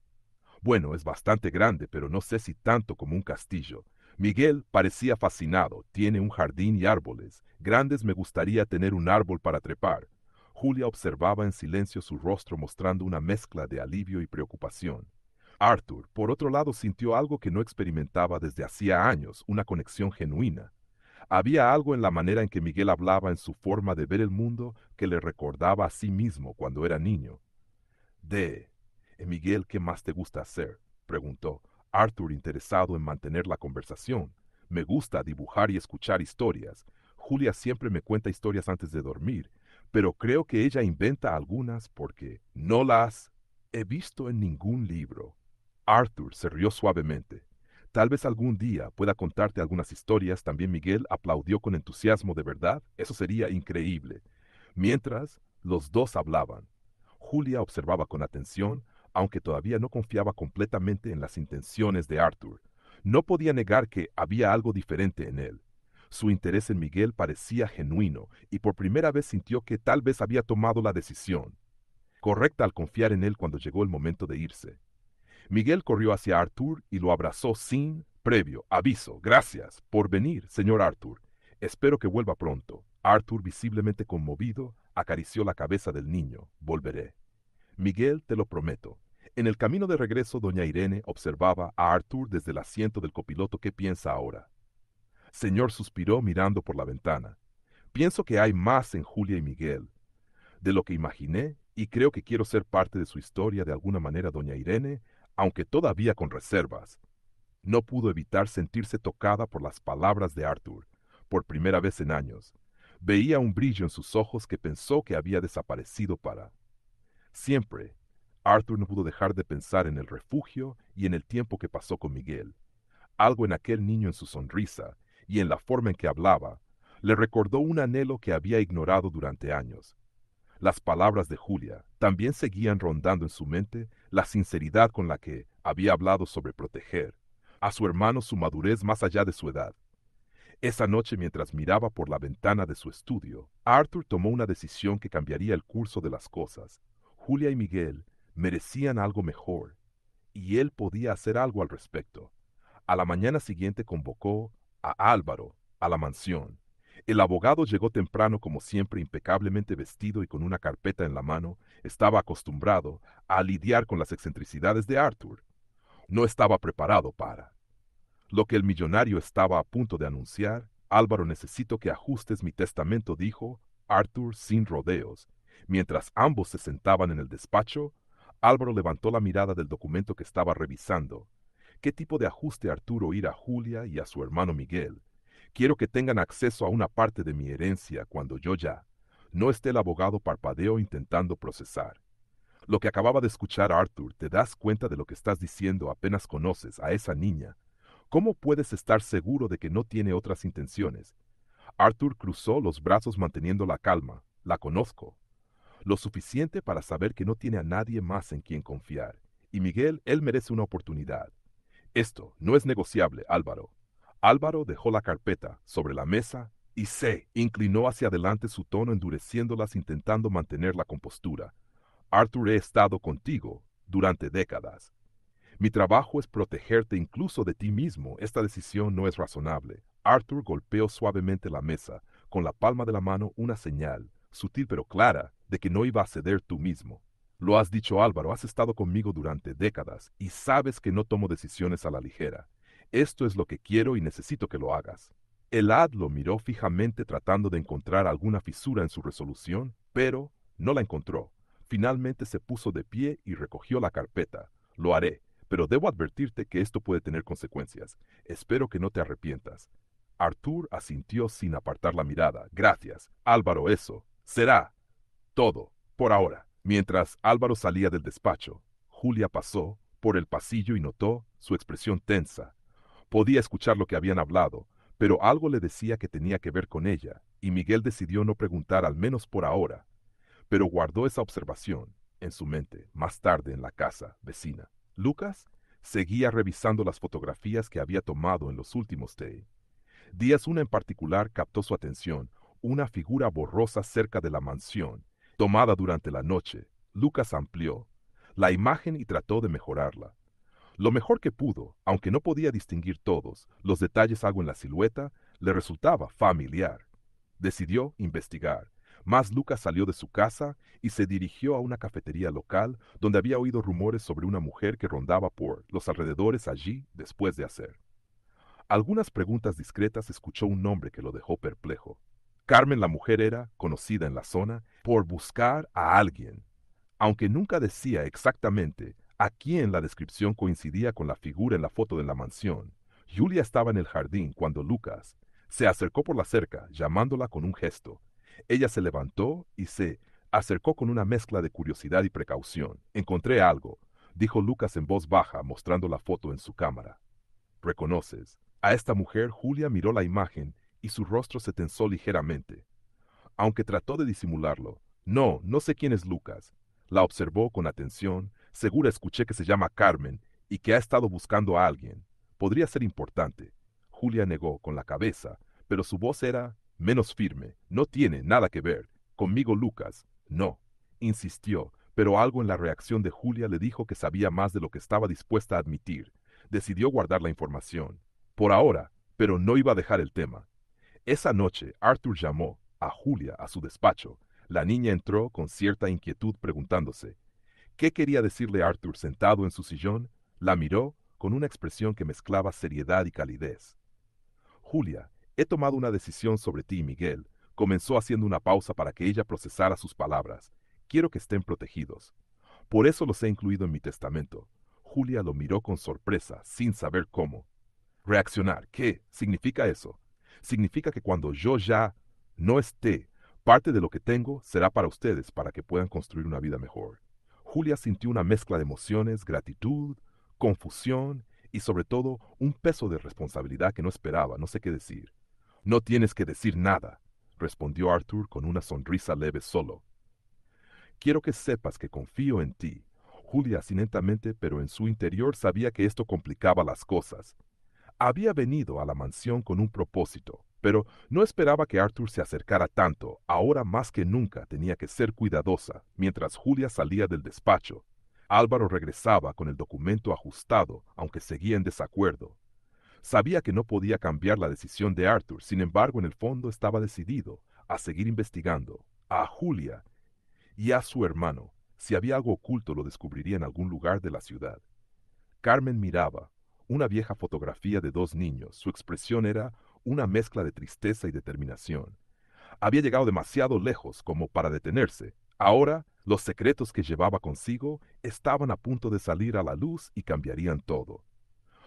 Bueno, es bastante grande, pero no sé si tanto como un castillo. Miguel parecía fascinado. Tiene un jardín y árboles. Grandes. Me gustaría tener un árbol para trepar. Julia observaba en silencio su rostro mostrando una mezcla de alivio y preocupación. Arthur, por otro lado, sintió algo que no experimentaba desde hacía años, una conexión genuina. Había algo en la manera en que Miguel hablaba, en su forma de ver el mundo, que le recordaba a sí mismo cuando era niño. Miguel, ¿qué más te gusta hacer?, preguntó Arthur, interesado en mantener la conversación. Me gusta dibujar y escuchar historias. Julia siempre me cuenta historias antes de dormir, pero creo que ella inventa algunas porque no las he visto en ningún libro. Arthur se rió suavemente. Tal vez algún día pueda contarte algunas historias. También Miguel aplaudió con entusiasmo. ¿De verdad? Eso sería increíble. Mientras los dos hablaban, Julia observaba con atención, aunque todavía no confiaba completamente en las intenciones de Arthur. No podía negar que había algo diferente en él. Su interés en Miguel parecía genuino, y por primera vez sintió que tal vez había tomado la decisión correcta al confiar en él cuando llegó el momento de irse. Miguel corrió hacia Arthur y lo abrazó sin previo aviso. Gracias por venir, señor Arthur. Espero que vuelva pronto. Arthur, visiblemente conmovido, acarició la cabeza del niño. Volveré. Miguel, te lo prometo. En el camino de regreso, doña Irene observaba a Arthur desde el asiento del copiloto. ¿Qué piensa ahora? Señor, suspiró mirando por la ventana. Pienso que hay más en Julia y Miguel de lo que imaginé, y creo que quiero ser parte de su historia de alguna manera. Doña Irene, aunque todavía con reservas, no pudo evitar sentirse tocada por las palabras de Arthur. Por primera vez en años, veía un brillo en sus ojos que pensó que había desaparecido para siempre. Arthur no pudo dejar de pensar en el refugio y en el tiempo que pasó con Miguel. Algo en aquel niño, en su sonrisa y en la forma en que hablaba, le recordó un anhelo que había ignorado durante años. Las palabras de Julia también seguían rondando en su mente, la sinceridad con la que había hablado sobre proteger a su hermano, su madurez más allá de su edad. Esa noche, mientras miraba por la ventana de su estudio, Arthur tomó una decisión que cambiaría el curso de las cosas. Julia y Miguel merecían algo mejor, y él podía hacer algo al respecto. A la mañana siguiente convocó a Álvaro, a la mansión. El abogado llegó temprano como siempre, impecablemente vestido y con una carpeta en la mano. Estaba acostumbrado a lidiar con las excentricidades de Arthur. No estaba preparado para lo que el millonario estaba a punto de anunciar. Álvaro, necesito que ajustes mi testamento, dijo Arthur sin rodeos. Mientras ambos se sentaban en el despacho, Álvaro levantó la mirada del documento que estaba revisando. ¿Qué tipo de ajuste, Arturo? Oír a Julia y a su hermano Miguel. Quiero que tengan acceso a una parte de mi herencia cuando yo ya no esté. El abogado parpadeó intentando procesar lo que acababa de escuchar. Arthur, ¿te das cuenta de lo que estás diciendo? Apenas conoces a esa niña. ¿Cómo puedes estar seguro de que no tiene otras intenciones? Arthur cruzó los brazos manteniendo la calma. La conozco lo suficiente para saber que no tiene a nadie más en quien confiar. Y Miguel, él merece una oportunidad. Esto no es negociable, Álvaro. Álvaro dejó la carpeta sobre la mesa y se inclinó hacia adelante, su tono endureciéndolas, intentando mantener la compostura. Arthur, he estado contigo durante décadas. Mi trabajo es protegerte incluso de ti mismo. Esta decisión no es razonable. Arthur golpeó suavemente la mesa, con la palma de la mano, una señal, sutil pero clara, de que no iba a ceder tú mismo. Lo has dicho, Álvaro, has estado conmigo durante décadas y sabes que no tomo decisiones a la ligera. Esto es lo que quiero y necesito que lo hagas. El Ad lo miró fijamente, tratando de encontrar alguna fisura en su resolución, pero no la encontró. Finalmente se puso de pie y recogió la carpeta. Lo haré, pero debo advertirte que esto puede tener consecuencias. Espero que no te arrepientas. Arthur asintió sin apartar la mirada. Gracias, Álvaro, eso será todo, por ahora. Mientras Álvaro salía del despacho, Julia pasó por el pasillo y notó su expresión tensa. Podía escuchar lo que habían hablado, pero algo le decía que tenía que ver con ella, y Miguel decidió no preguntar, al menos por ahora. Pero guardó esa observación en su mente más tarde en la casa vecina. Lucas seguía revisando las fotografías que había tomado en los últimos días. Una en particular captó su atención, una figura borrosa cerca de la mansión, tomada durante la noche. Lucas amplió la imagen y trató de mejorarla lo mejor que pudo, aunque no podía distinguir todos los detalles. Algo en la silueta le resultaba familiar. Decidió investigar. Mas Lucas salió de su casa y se dirigió a una cafetería local donde había oído rumores sobre una mujer que rondaba por los alrededores allí. Después de hacer algunas preguntas discretas, escuchó un nombre que lo dejó perplejo. Carmen, la mujer, era conocida en la zona por buscar a alguien. Aunque nunca decía exactamente a quién, la descripción coincidía con la figura en la foto de la mansión. Julia estaba en el jardín cuando Lucas se acercó por la cerca, llamándola con un gesto. Ella se levantó y se acercó con una mezcla de curiosidad y precaución. Encontré algo, dijo Lucas en voz baja, mostrando la foto en su cámara. ¿Reconoces a esta mujer? Julia miró la imagen y su rostro se tensó ligeramente, aunque trató de disimularlo. No, no sé quién es Lucas. La observó con atención. Segura, escuché que se llama Carmen y que ha estado buscando a alguien. Podría ser importante. Julia negó con la cabeza, pero su voz era menos firme. No tiene nada que ver conmigo, Lucas. No, insistió, pero algo en la reacción de Julia le dijo que sabía más de lo que estaba dispuesta a admitir. Decidió guardar la información. Por ahora, pero no iba a dejar el tema. Esa noche, Arthur llamó a Julia a su despacho. La niña entró con cierta inquietud, preguntándose qué quería decirle. Arthur, sentado en su sillón, la miró con una expresión que mezclaba seriedad y calidez. Julia, he tomado una decisión sobre ti, Miguel. Comenzó haciendo una pausa para que ella procesara sus palabras. Quiero que estén protegidos. Por eso los he incluido en mi testamento. Julia lo miró con sorpresa, sin saber cómo reaccionar. ¿Qué significa eso? Significa que cuando yo ya no esté, parte de lo que tengo será para ustedes, para que puedan construir una vida mejor. Julia sintió una mezcla de emociones, gratitud, confusión y sobre todo un peso de responsabilidad que no esperaba. No sé qué decir. No tienes que decir nada, respondió Arthur con una sonrisa leve. Solo quiero que sepas que confío en ti. Julia así lentamente, pero en su interior sabía que esto complicaba las cosas. Había venido a la mansión con un propósito, pero no esperaba que Arthur se acercara tanto. Ahora más que nunca tenía que ser cuidadosa. Mientras Julia salía del despacho, Álvaro regresaba con el documento ajustado, aunque seguía en desacuerdo. Sabía que no podía cambiar la decisión de Arthur, sin embargo, en el fondo estaba decidido a seguir investigando. A Julia y a su hermano. Si había algo oculto, lo descubriría en algún lugar de la ciudad. Carmen miraba una vieja fotografía de dos niños. Su expresión era una mezcla de tristeza y determinación. Había llegado demasiado lejos como para detenerse. Ahora, los secretos que llevaba consigo estaban a punto de salir a la luz y cambiarían todo.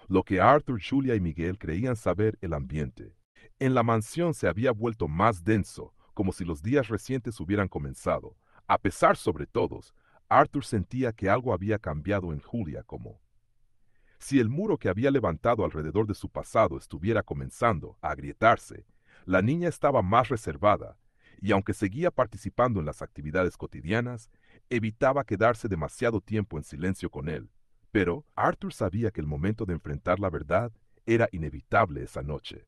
Lo que Arthur, Julia y Miguel creían saber el ambiente. En la mansión se había vuelto más denso, como si los días recientes hubieran comenzado. A pesar sobre todos, Arthur sentía que algo había cambiado en Julia, como si el muro que había levantado alrededor de su pasado estuviera comenzando a agrietarse. La niña estaba más reservada, y aunque seguía participando en las actividades cotidianas, evitaba quedarse demasiado tiempo en silencio con él. Pero Arthur sabía que el momento de enfrentar la verdad era inevitable esa noche.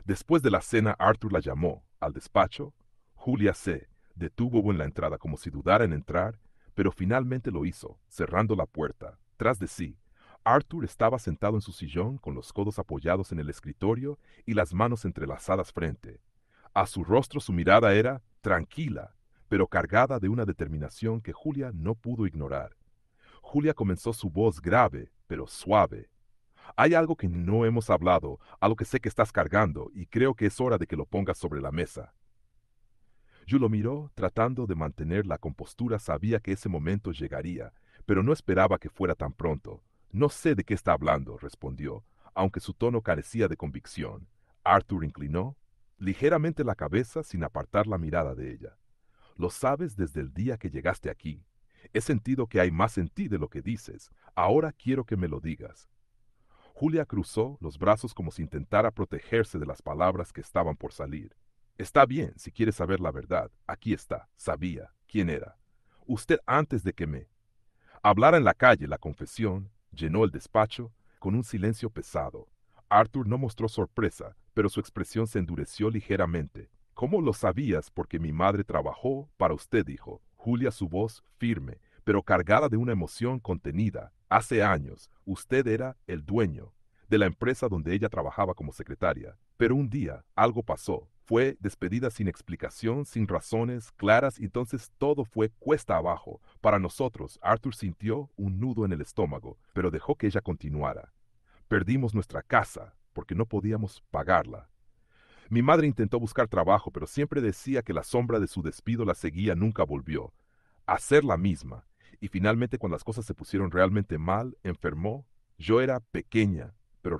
Después de la cena, Arthur la llamó al despacho. Julia se detuvo en la entrada como si dudara en entrar, pero finalmente lo hizo, cerrando la puerta. Tras de sí, Arthur estaba sentado en su sillón con los codos apoyados en el escritorio y las manos entrelazadas frente. A su rostro su mirada era tranquila, pero cargada de una determinación que Julia no pudo ignorar. Julia comenzó su voz grave, pero suave. Hay algo que no hemos hablado, algo que sé que estás cargando, y creo que es hora de que lo pongas sobre la mesa. Yo lo miró, tratando de mantener la compostura. Sabía que ese momento llegaría, pero no esperaba que fuera tan pronto. No sé de qué está hablando, respondió, aunque su tono carecía de convicción. Arthur inclinó ligeramente la cabeza sin apartar la mirada de ella. Lo sabes desde el día que llegaste aquí. He sentido que hay más en ti de lo que dices. Ahora quiero que me lo digas. Julia cruzó los brazos como si intentara protegerse de las palabras que estaban por salir. Está bien, si quieres saber la verdad. Aquí está. Sabía quién era. Usted antes de que me hablara en la calle. La confesión llenó el despacho con un silencio pesado. Arthur no mostró sorpresa, pero su expresión se endureció ligeramente. ¿Cómo lo sabías? Porque mi madre trabajó para usted, dijo. Julia, su voz firme, pero cargada de una emoción contenida. Hace años, usted era el dueño de la empresa donde ella trabajaba como secretaria. Pero un día, algo pasó. Fue despedida sin explicación, sin razones claras, y entonces todo fue cuesta abajo. Para nosotros, Arthur sintió un nudo en el estómago, pero dejó que ella continuara. Perdimos nuestra casa porque no podíamos pagarla. Mi madre intentó buscar trabajo, pero siempre decía que la sombra de su despido la seguía. Nunca volvió a ser la misma. Y finalmente, cuando las cosas se pusieron realmente mal, enfermó. Yo era pequeña, pero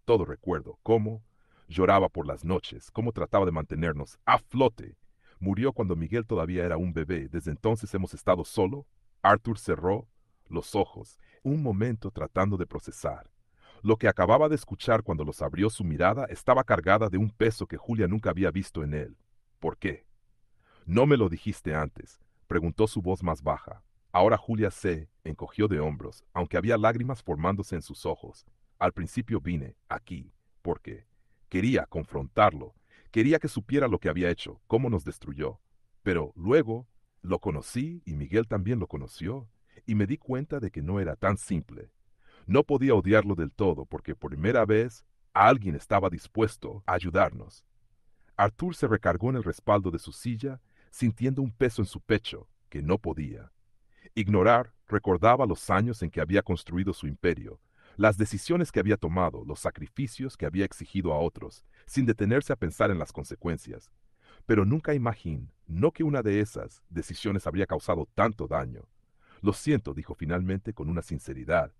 todo recuerdo, cómo lloraba por las noches, cómo trataba de mantenernos a flote. Murió cuando Miguel todavía era un bebé. Desde entonces hemos estado solo. Arthur cerró los ojos, un momento tratando de procesar. Lo que acababa de escuchar cuando los abrió. Su mirada estaba cargada de un peso que Julia nunca había visto en él. ¿Por qué? No me lo dijiste antes, preguntó su voz más baja. Ahora Julia se encogió de hombros, aunque había lágrimas formándose en sus ojos. Al principio vine aquí porque quería confrontarlo, quería que supiera lo que había hecho, cómo nos destruyó. Pero luego lo conocí y Miguel también lo conoció, y me di cuenta de que no era tan simple. No podía odiarlo del todo porque por primera vez alguien estaba dispuesto a ayudarnos. Arthur se recargó en el respaldo de su silla, sintiendo un peso en su pecho que no podía ignorar. Recordaba los años en que había construido su imperio, las decisiones que había tomado, los sacrificios que había exigido a otros, sin detenerse a pensar en las consecuencias. Pero nunca imaginó que una de esas decisiones habría causado tanto daño. Lo siento, dijo finalmente con una sinceridad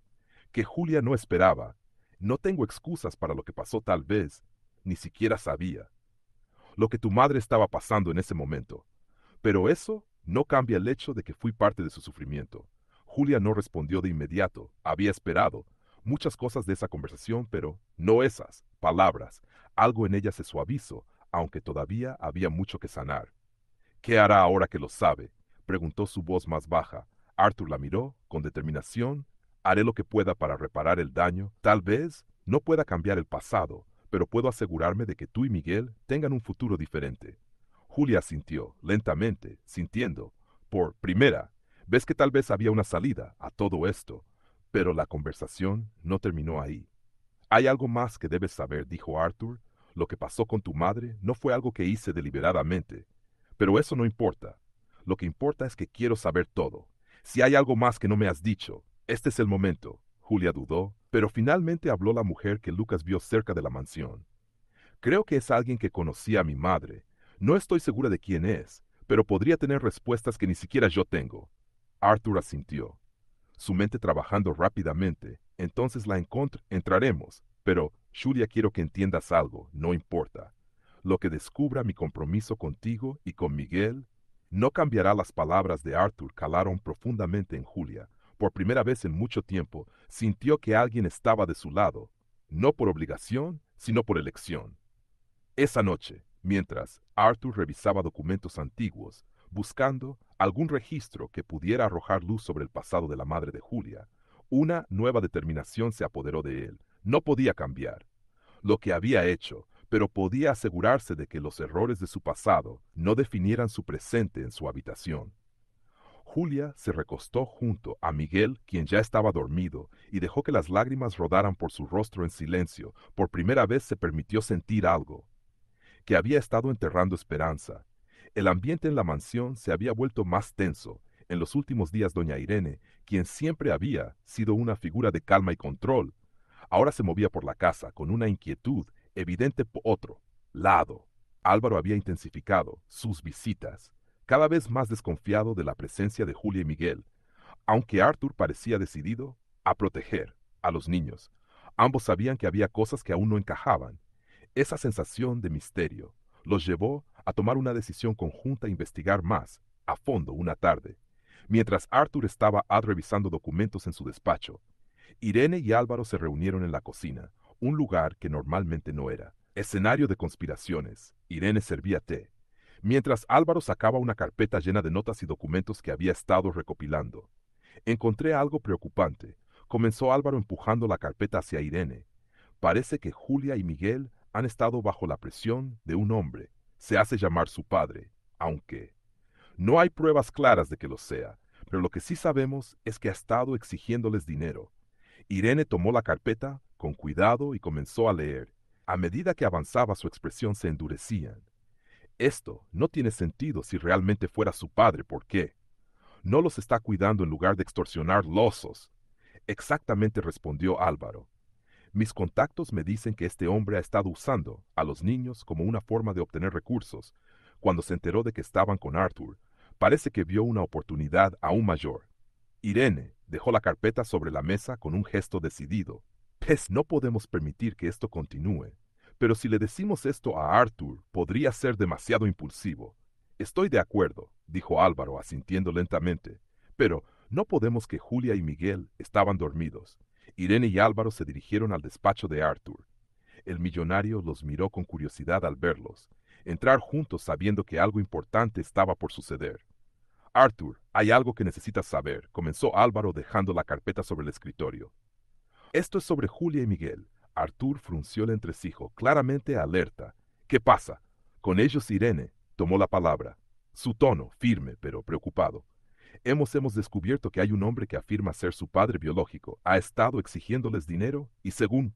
que Julia no esperaba. No tengo excusas para lo que pasó. Tal vez ni siquiera sabía lo que tu madre estaba pasando en ese momento. Pero eso no cambia el hecho de que fui parte de su sufrimiento. Julia no respondió de inmediato. Había esperado muchas cosas de esa conversación, pero no esas palabras. Algo en ella se suavizó, aunque todavía había mucho que sanar. ¿Qué hará ahora que lo sabe?, preguntó su voz más baja. Arthur la miró con determinación. Haré lo que pueda para reparar el daño. Tal vez no pueda cambiar el pasado, pero puedo asegurarme de que tú y Miguel tengan un futuro diferente. Julia asintió, lentamente, sintiendo. Por primera vez que tal vez había una salida a todo esto. Pero la conversación no terminó ahí. Hay algo más que debes saber, dijo Arthur. Lo que pasó con tu madre no fue algo que hice deliberadamente. Pero eso no importa. Lo que importa es que quiero saber todo. Si hay algo más que no me has dicho, este es el momento. Julia dudó, pero finalmente habló la mujer que Lucas vio cerca de la mansión. Creo que es alguien que conocía a mi madre. No estoy segura de quién es, pero podría tener respuestas que ni siquiera yo tengo. Arthur asintió, su mente trabajando rápidamente. Entonces entraremos. Pero, Julia, quiero que entiendas algo, no importa. Lo que descubra mi compromiso contigo y con Miguel, no cambiará. Las palabras de Arthur calaron profundamente en Julia. Por primera vez en mucho tiempo, sintió que alguien estaba de su lado, no por obligación, sino por elección. Esa noche, mientras Arthur revisaba documentos antiguos, buscando algún registro que pudiera arrojar luz sobre el pasado de la madre de Julia, una nueva determinación se apoderó de él. No podía cambiar lo que había hecho, pero podía asegurarse de que los errores de su pasado no definieran su presente en su habitación. Julia se recostó junto a Miguel, quien ya estaba dormido, y dejó que las lágrimas rodaran por su rostro en silencio. Por primera vez se permitió sentir algo que había estado enterrando esperanza. El ambiente en la mansión se había vuelto más tenso. En los últimos días doña Irene, quien siempre había sido una figura de calma y control, ahora se movía por la casa con una inquietud evidente por otro lado. Álvaro había intensificado sus visitas, cada vez más desconfiado de la presencia de Julia y Miguel, aunque Arthur parecía decidido a proteger a los niños. Ambos sabían que había cosas que aún no encajaban. Esa sensación de misterio los llevó a tomar una decisión conjunta e investigar más a fondo una tarde. Mientras Arthur estaba revisando documentos en su despacho, Irene y Álvaro se reunieron en la cocina, un lugar que normalmente no era escenario de conspiraciones. Irene servía té, mientras Álvaro sacaba una carpeta llena de notas y documentos que había estado recopilando. Encontré algo preocupante, comenzó Álvaro empujando la carpeta hacia Irene. Parece que Julia y Miguel han estado bajo la presión de un hombre. Se hace llamar su padre, aunque no hay pruebas claras de que lo sea, pero lo que sí sabemos es que ha estado exigiéndoles dinero. Irene tomó la carpeta con cuidado y comenzó a leer. A medida que avanzaba, su expresión se endurecía. Esto no tiene sentido. Si realmente fuera su padre, ¿por qué? No los está cuidando en lugar de extorsionar losos. Exactamente, respondió Álvaro. Mis contactos me dicen que este hombre ha estado usando a los niños como una forma de obtener recursos. Cuando se enteró de que estaban con Arthur, parece que vio una oportunidad aún mayor. Irene dejó la carpeta sobre la mesa con un gesto decidido. Pues no podemos permitir que esto continúe. Pero si le decimos esto a Arthur, podría ser demasiado impulsivo. Estoy de acuerdo, dijo Álvaro, asintiendo lentamente. Pero no podemos. Que Julia y Miguel estaban dormidos. Irene y Álvaro se dirigieron al despacho de Arthur. El millonario los miró con curiosidad al verlos entrar juntos, sabiendo que algo importante estaba por suceder. Arthur, hay algo que necesitas saber, comenzó Álvaro dejando la carpeta sobre el escritorio. Esto es sobre Julia y Miguel. Arthur frunció el entrecejo, claramente alerta. ¿Qué pasa? Con ellos Irene tomó la palabra, su tono firme pero preocupado. Hemos descubierto que hay un hombre que afirma ser su padre biológico. Ha estado exigiéndoles dinero y, según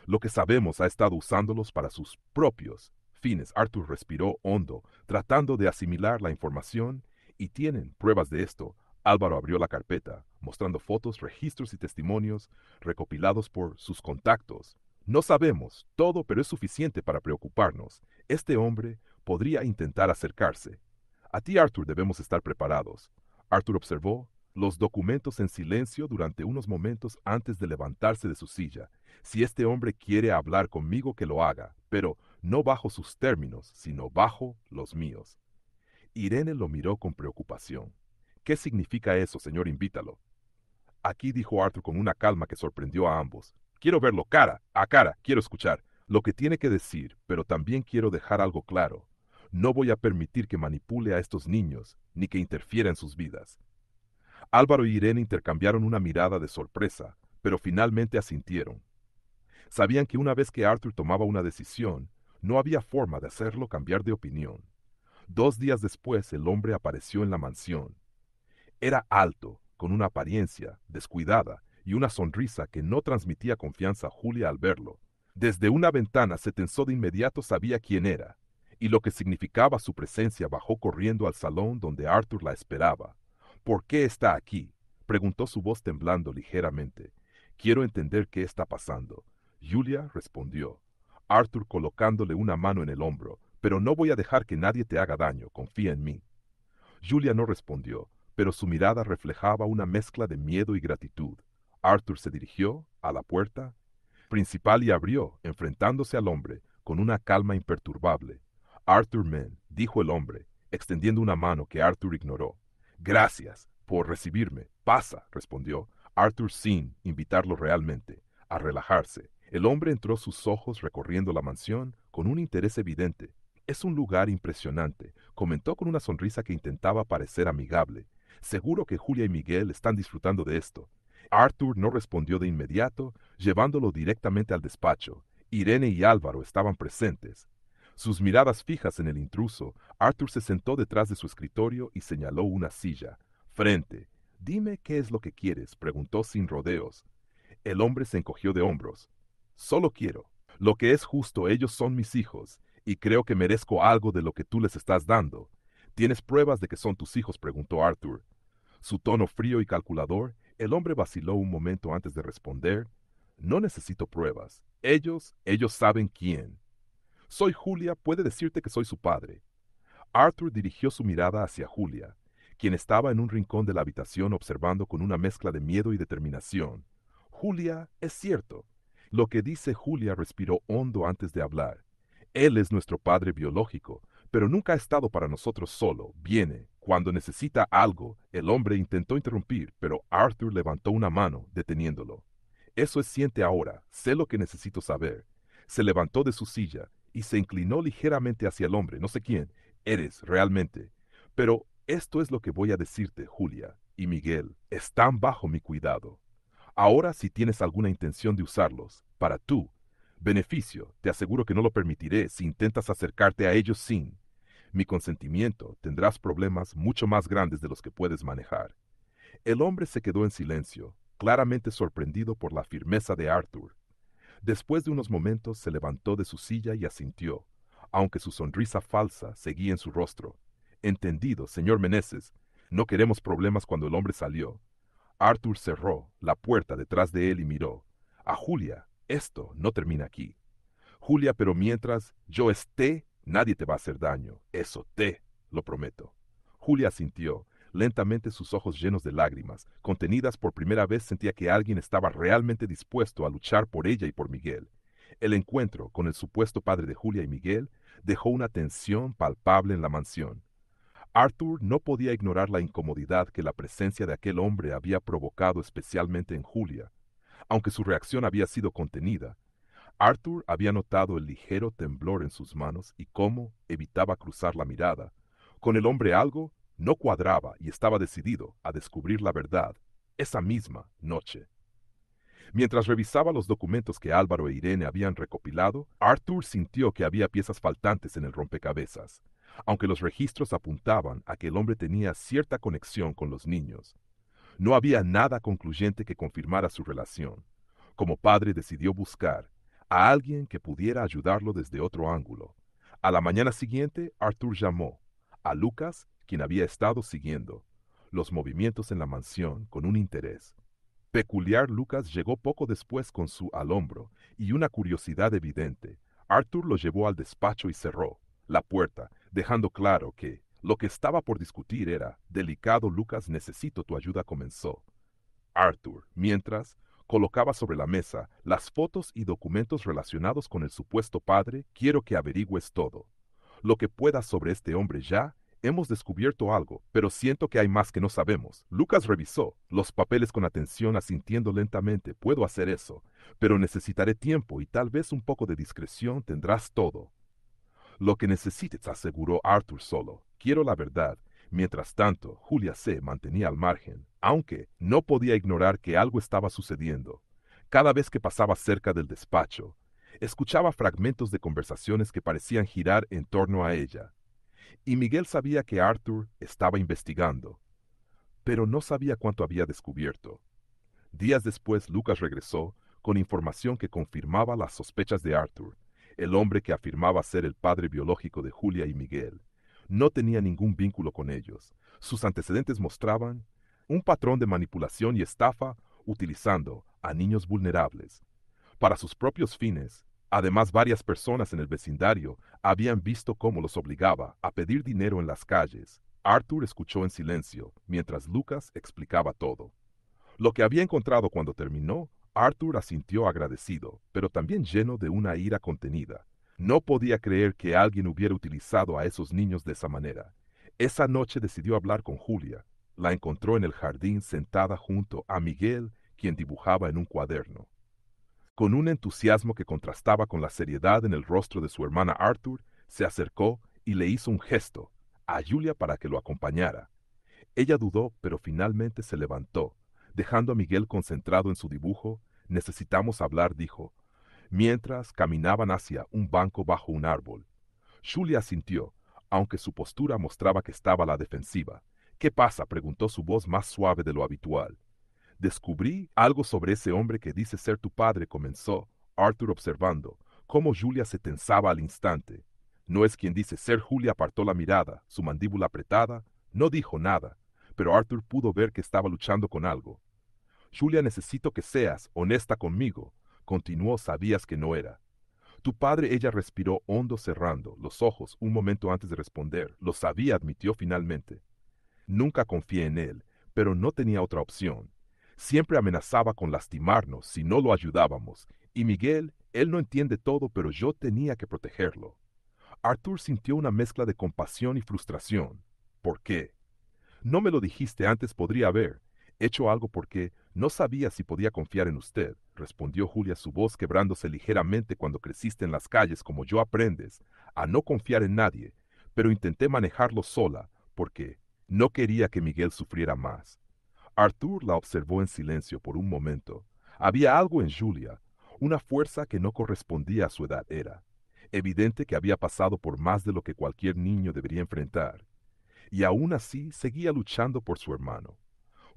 lo que sabemos, ha estado usándolos para sus propios fines. Arthur respiró hondo, tratando de asimilar la información. ¿Y tienen pruebas de esto? Álvaro abrió la carpeta, mostrando fotos, registros y testimonios recopilados por sus contactos. No sabemos todo, pero es suficiente para preocuparnos. Este hombre podría intentar acercarse. A ti, Arthur, debemos estar preparados. Arthur observó los documentos en silencio durante unos momentos antes de levantarse de su silla. Si este hombre quiere hablar conmigo, que lo haga, pero no bajo sus términos, sino bajo los míos. Irene lo miró con preocupación. ¿Qué significa eso, señor? Invítalo. Aquí, dijo Arthur con una calma que sorprendió a ambos. Quiero verlo cara a cara, quiero escuchar lo que tiene que decir, pero también quiero dejar algo claro. No voy a permitir que manipule a estos niños, ni que interfiera en sus vidas. Álvaro y Irene intercambiaron una mirada de sorpresa, pero finalmente asintieron. Sabían que una vez que Arthur tomaba una decisión, no había forma de hacerlo cambiar de opinión. 2 días después, el hombre apareció en la mansión. Era alto, con una apariencia descuidada y una sonrisa que no transmitía confianza a Julia al verlo. Desde una ventana se tensó de inmediato, sabía quién era, y lo que significaba su presencia. Bajó corriendo al salón donde Arthur la esperaba. ¿Por qué está aquí?, preguntó, su voz temblando ligeramente. Quiero entender qué está pasando. Julia respondió, Arthur colocándole una mano en el hombro. Pero no voy a dejar que nadie te haga daño, confía en mí. Julia no respondió, pero su mirada reflejaba una mezcla de miedo y gratitud. Arthur se dirigió a la puerta principal y abrió, enfrentándose al hombre, con una calma imperturbable. Arthur Men, dijo el hombre, extendiendo una mano que Arthur ignoró. Gracias por recibirme. Pasa, respondió Arthur sin invitarlo realmente a relajarse. El hombre entró, sus ojos recorriendo la mansión con un interés evidente. Es un lugar impresionante, comentó con una sonrisa que intentaba parecer amigable. Seguro que Julia y Miguel están disfrutando de esto. Arthur no respondió de inmediato, llevándolo directamente al despacho. Irene y Álvaro estaban presentes. Sus miradas fijas en el intruso, Arthur se sentó detrás de su escritorio y señaló una silla. Frente. Dime qué es lo que quieres, preguntó sin rodeos. El hombre se encogió de hombros. Solo quiero lo que es justo. Ellos son mis hijos, y creo que merezco algo de lo que tú les estás dando. ¿Tienes pruebas de que son tus hijos?, preguntó Arthur. Su tono frío y calculador. El hombre vaciló un momento antes de responder. No necesito pruebas. Ellos saben quién. Soy Julia, puede decirte que soy su padre. Arthur dirigió su mirada hacia Julia, quien estaba en un rincón de la habitación observando con una mezcla de miedo y determinación. Julia, es cierto. Lo que dice Julia. Respiró hondo antes de hablar. Él es nuestro padre biológico, pero nunca ha estado para nosotros solo. Viene cuando necesita algo. El hombre intentó interrumpir, pero Arthur levantó una mano, deteniéndolo. Eso es, siente ahora. Sé lo que necesito saber. Se levantó de su silla y se inclinó ligeramente hacia el hombre. No sé quién eres realmente, pero esto es lo que voy a decirte. Julia y Miguel están bajo mi cuidado. Ahora, si tienes alguna intención de usarlos para tu beneficio, te aseguro que no lo permitiré. Si intentas acercarte a ellos sin mi consentimiento, tendrás problemas mucho más grandes de los que puedes manejar. El hombre se quedó en silencio, claramente sorprendido por la firmeza de Arthur. Después de unos momentos se levantó de su silla y asintió, aunque su sonrisa falsa seguía en su rostro. Entendido, señor Meneses. No queremos problemas. Cuando el hombre salió, Arthur cerró la puerta detrás de él y miró a Julia. Esto no termina aquí. Julia, pero mientras yo esté, nadie te va a hacer daño. Eso te lo prometo. Julia asintió, lentamente, sus ojos llenos de lágrimas. Contenidas, por primera vez sentía que alguien estaba realmente dispuesto a luchar por ella y por Miguel. El encuentro con el supuesto padre de Julia y Miguel dejó una tensión palpable en la mansión. Arthur no podía ignorar la incomodidad que la presencia de aquel hombre había provocado, especialmente en Julia. Aunque su reacción había sido contenida, Arthur había notado el ligero temblor en sus manos y cómo evitaba cruzar la mirada. Con el hombre algo no cuadraba y estaba decidido a descubrir la verdad esa misma noche. Mientras revisaba los documentos que Álvaro e Irene habían recopilado, Arthur sintió que había piezas faltantes en el rompecabezas. Aunque los registros apuntaban a que el hombre tenía cierta conexión con los niños, no había nada concluyente que confirmara su relación. Como padre, decidió buscar a alguien que pudiera ayudarlo desde otro ángulo. A la mañana siguiente, Arthur llamó a Lucas, quien había estado siguiendo los movimientos en la mansión con un interés peculiar. Lucas llegó poco después con su al hombro y una curiosidad evidente. Arthur lo llevó al despacho y cerró la puerta, dejando claro que lo que estaba por discutir era delicado. Lucas, necesito tu ayuda, comenzó Arthur, mientras colocaba sobre la mesa las fotos y documentos relacionados con el supuesto padre. Quiero que averigües todo lo que puedas sobre este hombre. Ya hemos descubierto algo, pero siento que hay más que no sabemos. Lucas revisó los papeles con atención, asintiendo lentamente. Puedo hacer eso, pero necesitaré tiempo y tal vez un poco de discreción. Tendrás todo lo que necesites, aseguró Arthur. Solo quiero la verdad. Mientras tanto, Julia se mantenía al margen, aunque no podía ignorar que algo estaba sucediendo. Cada vez que pasaba cerca del despacho, escuchaba fragmentos de conversaciones que parecían girar en torno a ella. Y Miguel sabía que Arthur estaba investigando, pero no sabía cuánto había descubierto. Días después, Lucas regresó con información que confirmaba las sospechas de Arthur, el hombre que afirmaba ser el padre biológico de Julia y Miguel. No tenía ningún vínculo con ellos. Sus antecedentes mostraban un patrón de manipulación y estafa utilizando a niños vulnerables para sus propios fines. Además, varias personas en el vecindario habían visto cómo los obligaba a pedir dinero en las calles. Arthur escuchó en silencio mientras Lucas explicaba todo. Lo que había encontrado cuando terminó, Arthur asintió agradecido, pero también lleno de una ira contenida. No podía creer que alguien hubiera utilizado a esos niños de esa manera. Esa noche decidió hablar con Julia. La encontró en el jardín sentada junto a Miguel, quien dibujaba en un cuaderno. Con un entusiasmo que contrastaba con la seriedad en el rostro de su hermana Arthur, se acercó y le hizo un gesto a Julia para que lo acompañara. Ella dudó, pero finalmente se levantó. Dejando a Miguel concentrado en su dibujo, necesitamos hablar, dijo, mientras caminaban hacia un banco bajo un árbol. Julia asintió, aunque su postura mostraba que estaba a la defensiva. ¿Qué pasa?, preguntó su voz más suave de lo habitual. Descubrí algo sobre ese hombre que dice ser tu padre, comenzó Arthur observando cómo Julia se tensaba al instante. No es quien dice ser. Julia apartó la mirada, su mandíbula apretada, no dijo nada, pero Arthur pudo ver que estaba luchando con algo. Julia, necesito que seas honesta conmigo, continuó. Sabías que no era. Tu padre. Ella respiró hondo cerrando los ojos un momento antes de responder. Lo sabía, admitió finalmente. Nunca confié en él, pero no tenía otra opción. Siempre amenazaba con lastimarnos si no lo ayudábamos. Y Miguel, él no entiende todo, pero yo tenía que protegerlo. Arthur sintió una mezcla de compasión y frustración. ¿Por qué? No me lo dijiste antes. Podría haber hecho algo porque no sabía si podía confiar en usted, respondió Julia, su voz quebrándose ligeramente. Cuando creciste en las calles como yo, aprendes a no confiar en nadie, pero intenté manejarlo sola porque no quería que Miguel sufriera más. Arthur la observó en silencio por un momento. Había algo en Julia, una fuerza que no correspondía a su edad. Era evidente que había pasado por más de lo que cualquier niño debería enfrentar, y aún así seguía luchando por su hermano.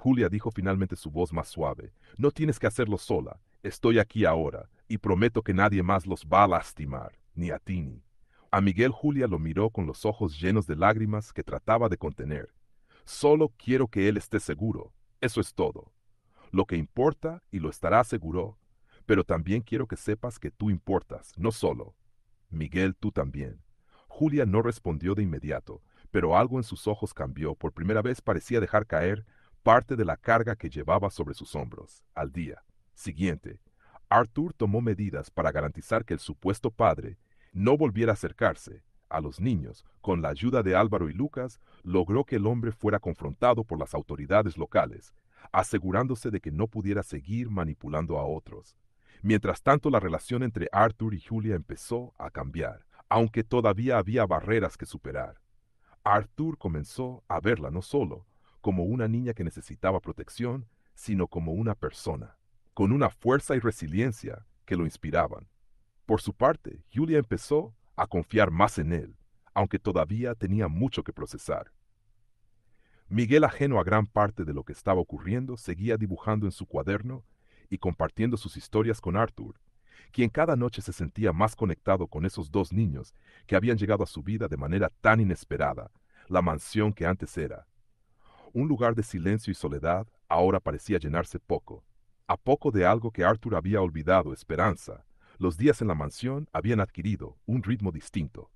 Julia, dijo finalmente, su voz más suave, no tienes que hacerlo sola. Estoy aquí ahora, y prometo que nadie más los va a lastimar, ni a ti ni a Miguel. Julia lo miró con los ojos llenos de lágrimas que trataba de contener. Solo quiero que él esté seguro. Eso es todo. Lo que importa, y lo estará, seguro. Pero también quiero que sepas que tú importas, no solo. Miguel, tú también. Julia no respondió de inmediato, pero algo en sus ojos cambió. Por primera vez parecía dejar caer parte de la carga que llevaba sobre sus hombros. Al día siguiente, Arthur tomó medidas para garantizar que el supuesto padre no volviera a acercarse a los niños. Con la ayuda de Álvaro y Lucas, logró que el hombre fuera confrontado por las autoridades locales, asegurándose de que no pudiera seguir manipulando a otros. Mientras tanto, la relación entre Arthur y Julia empezó a cambiar, aunque todavía había barreras que superar. Arthur comenzó a verla no solo como una niña que necesitaba protección, sino como una persona, con una fuerza y resiliencia que lo inspiraban. Por su parte, Julia empezó a confiar más en él, aunque todavía tenía mucho que procesar. Miguel, ajeno a gran parte de lo que estaba ocurriendo, seguía dibujando en su cuaderno y compartiendo sus historias con Arthur, quien cada noche se sentía más conectado con esos dos niños que habían llegado a su vida de manera tan inesperada. La mansión que antes era un lugar de silencio y soledad, ahora parecía llenarse poco a poco de algo que Arthur había olvidado: esperanza. Los días en la mansión habían adquirido un ritmo distinto.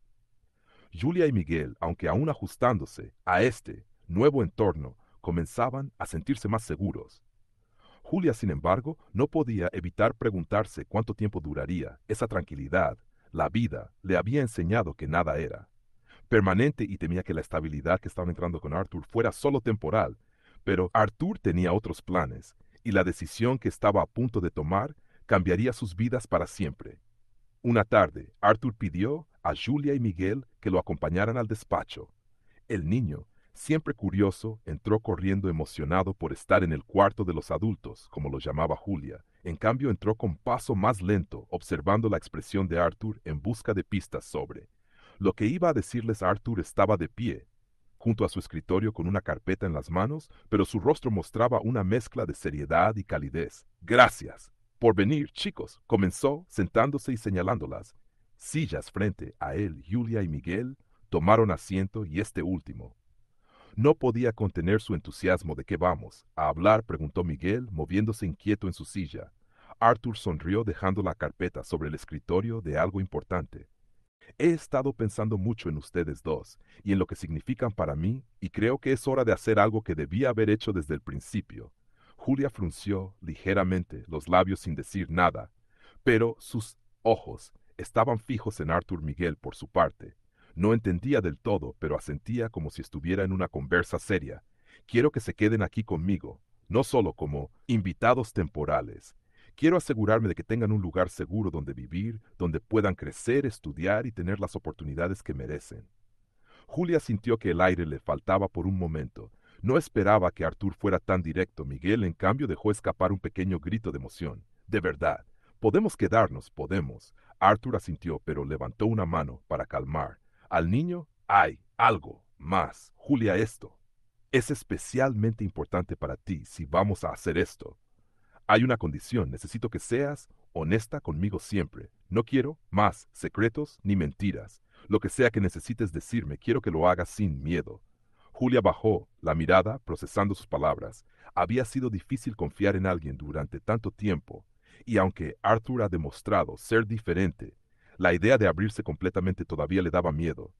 Julia y Miguel, aunque aún ajustándose a este nuevo entorno, comenzaban a sentirse más seguros. Julia, sin embargo, no podía evitar preguntarse cuánto tiempo duraría esa tranquilidad. La vida le había enseñado que nada era permanente, y temía que la estabilidad que estaba entrando con Arthur fuera solo temporal. Pero Arthur tenía otros planes, y la decisión que estaba a punto de tomar cambiaría sus vidas para siempre. Una tarde, Arthur pidió a Julia y Miguel que lo acompañaran al despacho. El niño, siempre curioso, entró corriendo, emocionado por estar en el cuarto de los adultos, como lo llamaba Julia. En cambio, entró con paso más lento, observando la expresión de Arthur en busca de pistas sobre lo que iba a decirles. Arthur estaba de pie, junto a su escritorio con una carpeta en las manos, pero su rostro mostraba una mezcla de seriedad y calidez. Gracias por venir, chicos, comenzó, sentándose y señalándolas. Sillas frente a él, Julia y Miguel tomaron asiento y este último. No podía contener su entusiasmo. ¿De qué vamos a hablar?, preguntó Miguel, moviéndose inquieto en su silla. Arthur sonrió dejando la carpeta sobre el escritorio de algo importante. He estado pensando mucho en ustedes dos y en lo que significan para mí, y creo que es hora de hacer algo que debía haber hecho desde el principio. Julia frunció ligeramente los labios sin decir nada, pero sus ojos estaban fijos en Arthur. Miguel, por su parte, no entendía del todo, pero asentía como si estuviera en una conversa seria. Quiero que se queden aquí conmigo, no solo como invitados temporales. Quiero asegurarme de que tengan un lugar seguro donde vivir, donde puedan crecer, estudiar y tener las oportunidades que merecen. Julia sintió que el aire le faltaba por un momento. No esperaba que Arthur fuera tan directo. Miguel, en cambio, dejó escapar un pequeño grito de emoción. De verdad, podemos quedarnos, podemos. Arthur asintió, pero levantó una mano para calmar al niño. Hay algo más. Julia, esto es especialmente importante para ti si vamos a hacer esto. Hay una condición, necesito que seas honesta conmigo siempre. No quiero más secretos ni mentiras. Lo que sea que necesites decirme, quiero que lo hagas sin miedo. Julia bajó la mirada, procesando sus palabras. Había sido difícil confiar en alguien durante tanto tiempo, y aunque Arthur ha demostrado ser diferente, la idea de abrirse completamente todavía le daba miedo.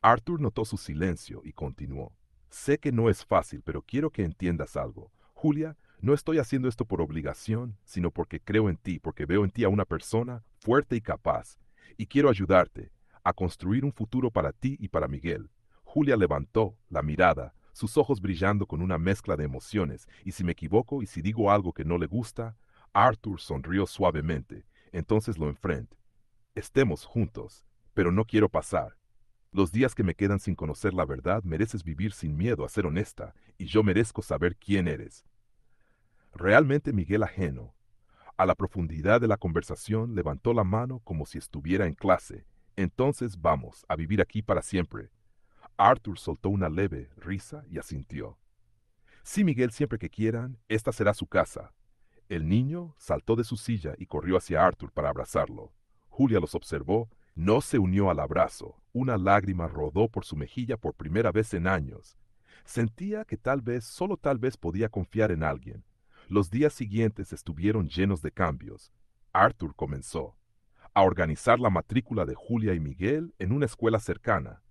Arthur notó su silencio y continuó. Sé que no es fácil, pero quiero que entiendas algo. Julia, no estoy haciendo esto por obligación, sino porque creo en ti, porque veo en ti a una persona fuerte y capaz, y quiero ayudarte a construir un futuro para ti y para Miguel. Julia levantó la mirada, sus ojos brillando con una mezcla de emociones, y si me equivoco y si digo algo que no le gusta, Arthur sonrió suavemente. Entonces lo enfrenté. Estemos juntos, pero no quiero pasar los días que me quedan sin conocer la verdad. Mereces vivir sin miedo a ser honesta, y yo merezco saber quién eres. Realmente Miguel, ajeno a la profundidad de la conversación, levantó la mano como si estuviera en clase. Entonces vamos a vivir aquí para siempre. Arthur soltó una leve risa y asintió. Sí, Miguel, siempre que quieran, esta será su casa. El niño saltó de su silla y corrió hacia Arthur para abrazarlo. Julia los observó, no se unió al abrazo. Una lágrima rodó por su mejilla por primera vez en años. Sentía que tal vez, solo tal vez, podía confiar en alguien. Los días siguientes estuvieron llenos de cambios. Arthur comenzó a organizar la matrícula de Julia y Miguel en una escuela cercana,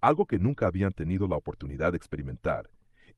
algo que nunca habían tenido la oportunidad de experimentar.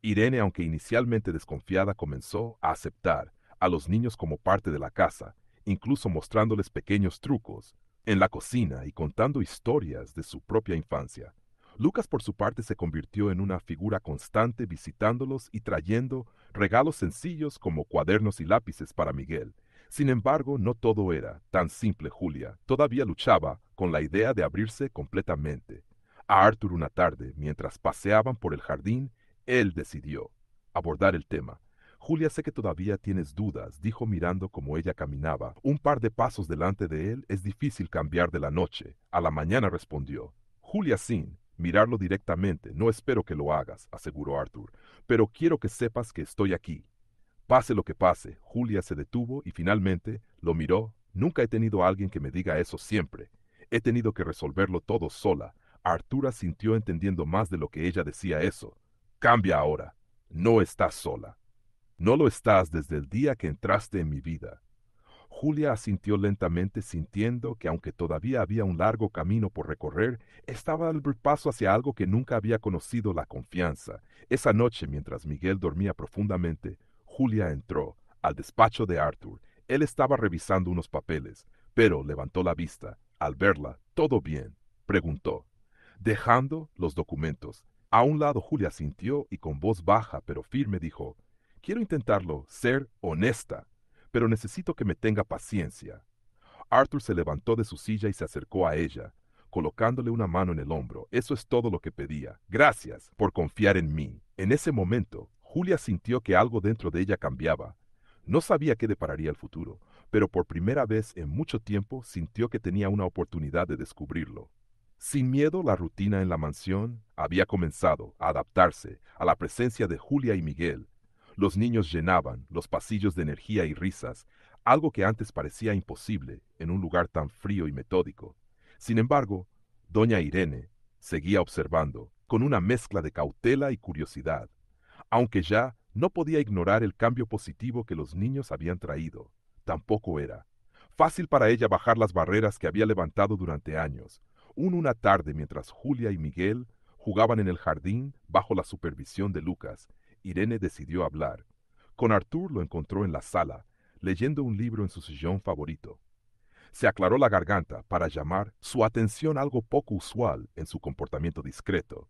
Irene, aunque inicialmente desconfiada, comenzó a aceptar a los niños como parte de la casa, incluso mostrándoles pequeños trucos en la cocina y contando historias de su propia infancia. Lucas, por su parte, se convirtió en una figura constante, visitándolos y trayendo regalos sencillos como cuadernos y lápices para Miguel. Sin embargo, no todo era tan simple. Julia todavía luchaba con la idea de abrirse completamente. A Arthur, una tarde, mientras paseaban por el jardín, él decidió abordar el tema. Julia, sé que todavía tienes dudas, dijo mirando cómo ella caminaba un par de pasos delante de él. Es difícil cambiar de la noche a la mañana, respondió. Julia, sin mirarlo directamente. No espero que lo hagas, aseguró Arthur, pero quiero que sepas que estoy aquí. Pase lo que pase. Julia se detuvo y finalmente lo miró. Nunca he tenido a alguien que me diga eso siempre. He tenido que resolverlo todo sola. Artura sintió, entendiendo más de lo que ella decía eso. Cambia ahora. No estás sola. No lo estás desde el día que entraste en mi vida. Julia asintió lentamente, sintiendo que aunque todavía había un largo camino por recorrer, estaba al paso hacia algo que nunca había conocido: la confianza. Esa noche, mientras Miguel dormía profundamente, Julia entró al despacho de Arthur. Él estaba revisando unos papeles, pero levantó la vista. Al verla, ¿todo bien?, preguntó, dejando los documentos a un lado. Julia sintió y con voz baja pero firme dijo: quiero intentarlo, ser honesta, pero necesito que me tenga paciencia. Arthur se levantó de su silla y se acercó a ella, colocándole una mano en el hombro. Eso es todo lo que pedía. Gracias por confiar en mí. En ese momento, Julia sintió que algo dentro de ella cambiaba. No sabía qué depararía el futuro, pero por primera vez en mucho tiempo sintió que tenía una oportunidad de descubrirlo. Sin miedo, la rutina en la mansión había comenzado a adaptarse a la presencia de Julia y Miguel. Los niños llenaban los pasillos de energía y risas, algo que antes parecía imposible en un lugar tan frío y metódico. Sin embargo, doña Irene seguía observando, con una mezcla de cautela y curiosidad, aunque ya no podía ignorar el cambio positivo que los niños habían traído. Tampoco era fácil para ella bajar las barreras que había levantado durante años. Una tarde, mientras Julia y Miguel jugaban en el jardín bajo la supervisión de Lucas, Irene decidió hablar. Con Artur lo encontró en la sala, leyendo un libro en su sillón favorito. Se aclaró la garganta para llamar su atención algo poco usual en su comportamiento discreto.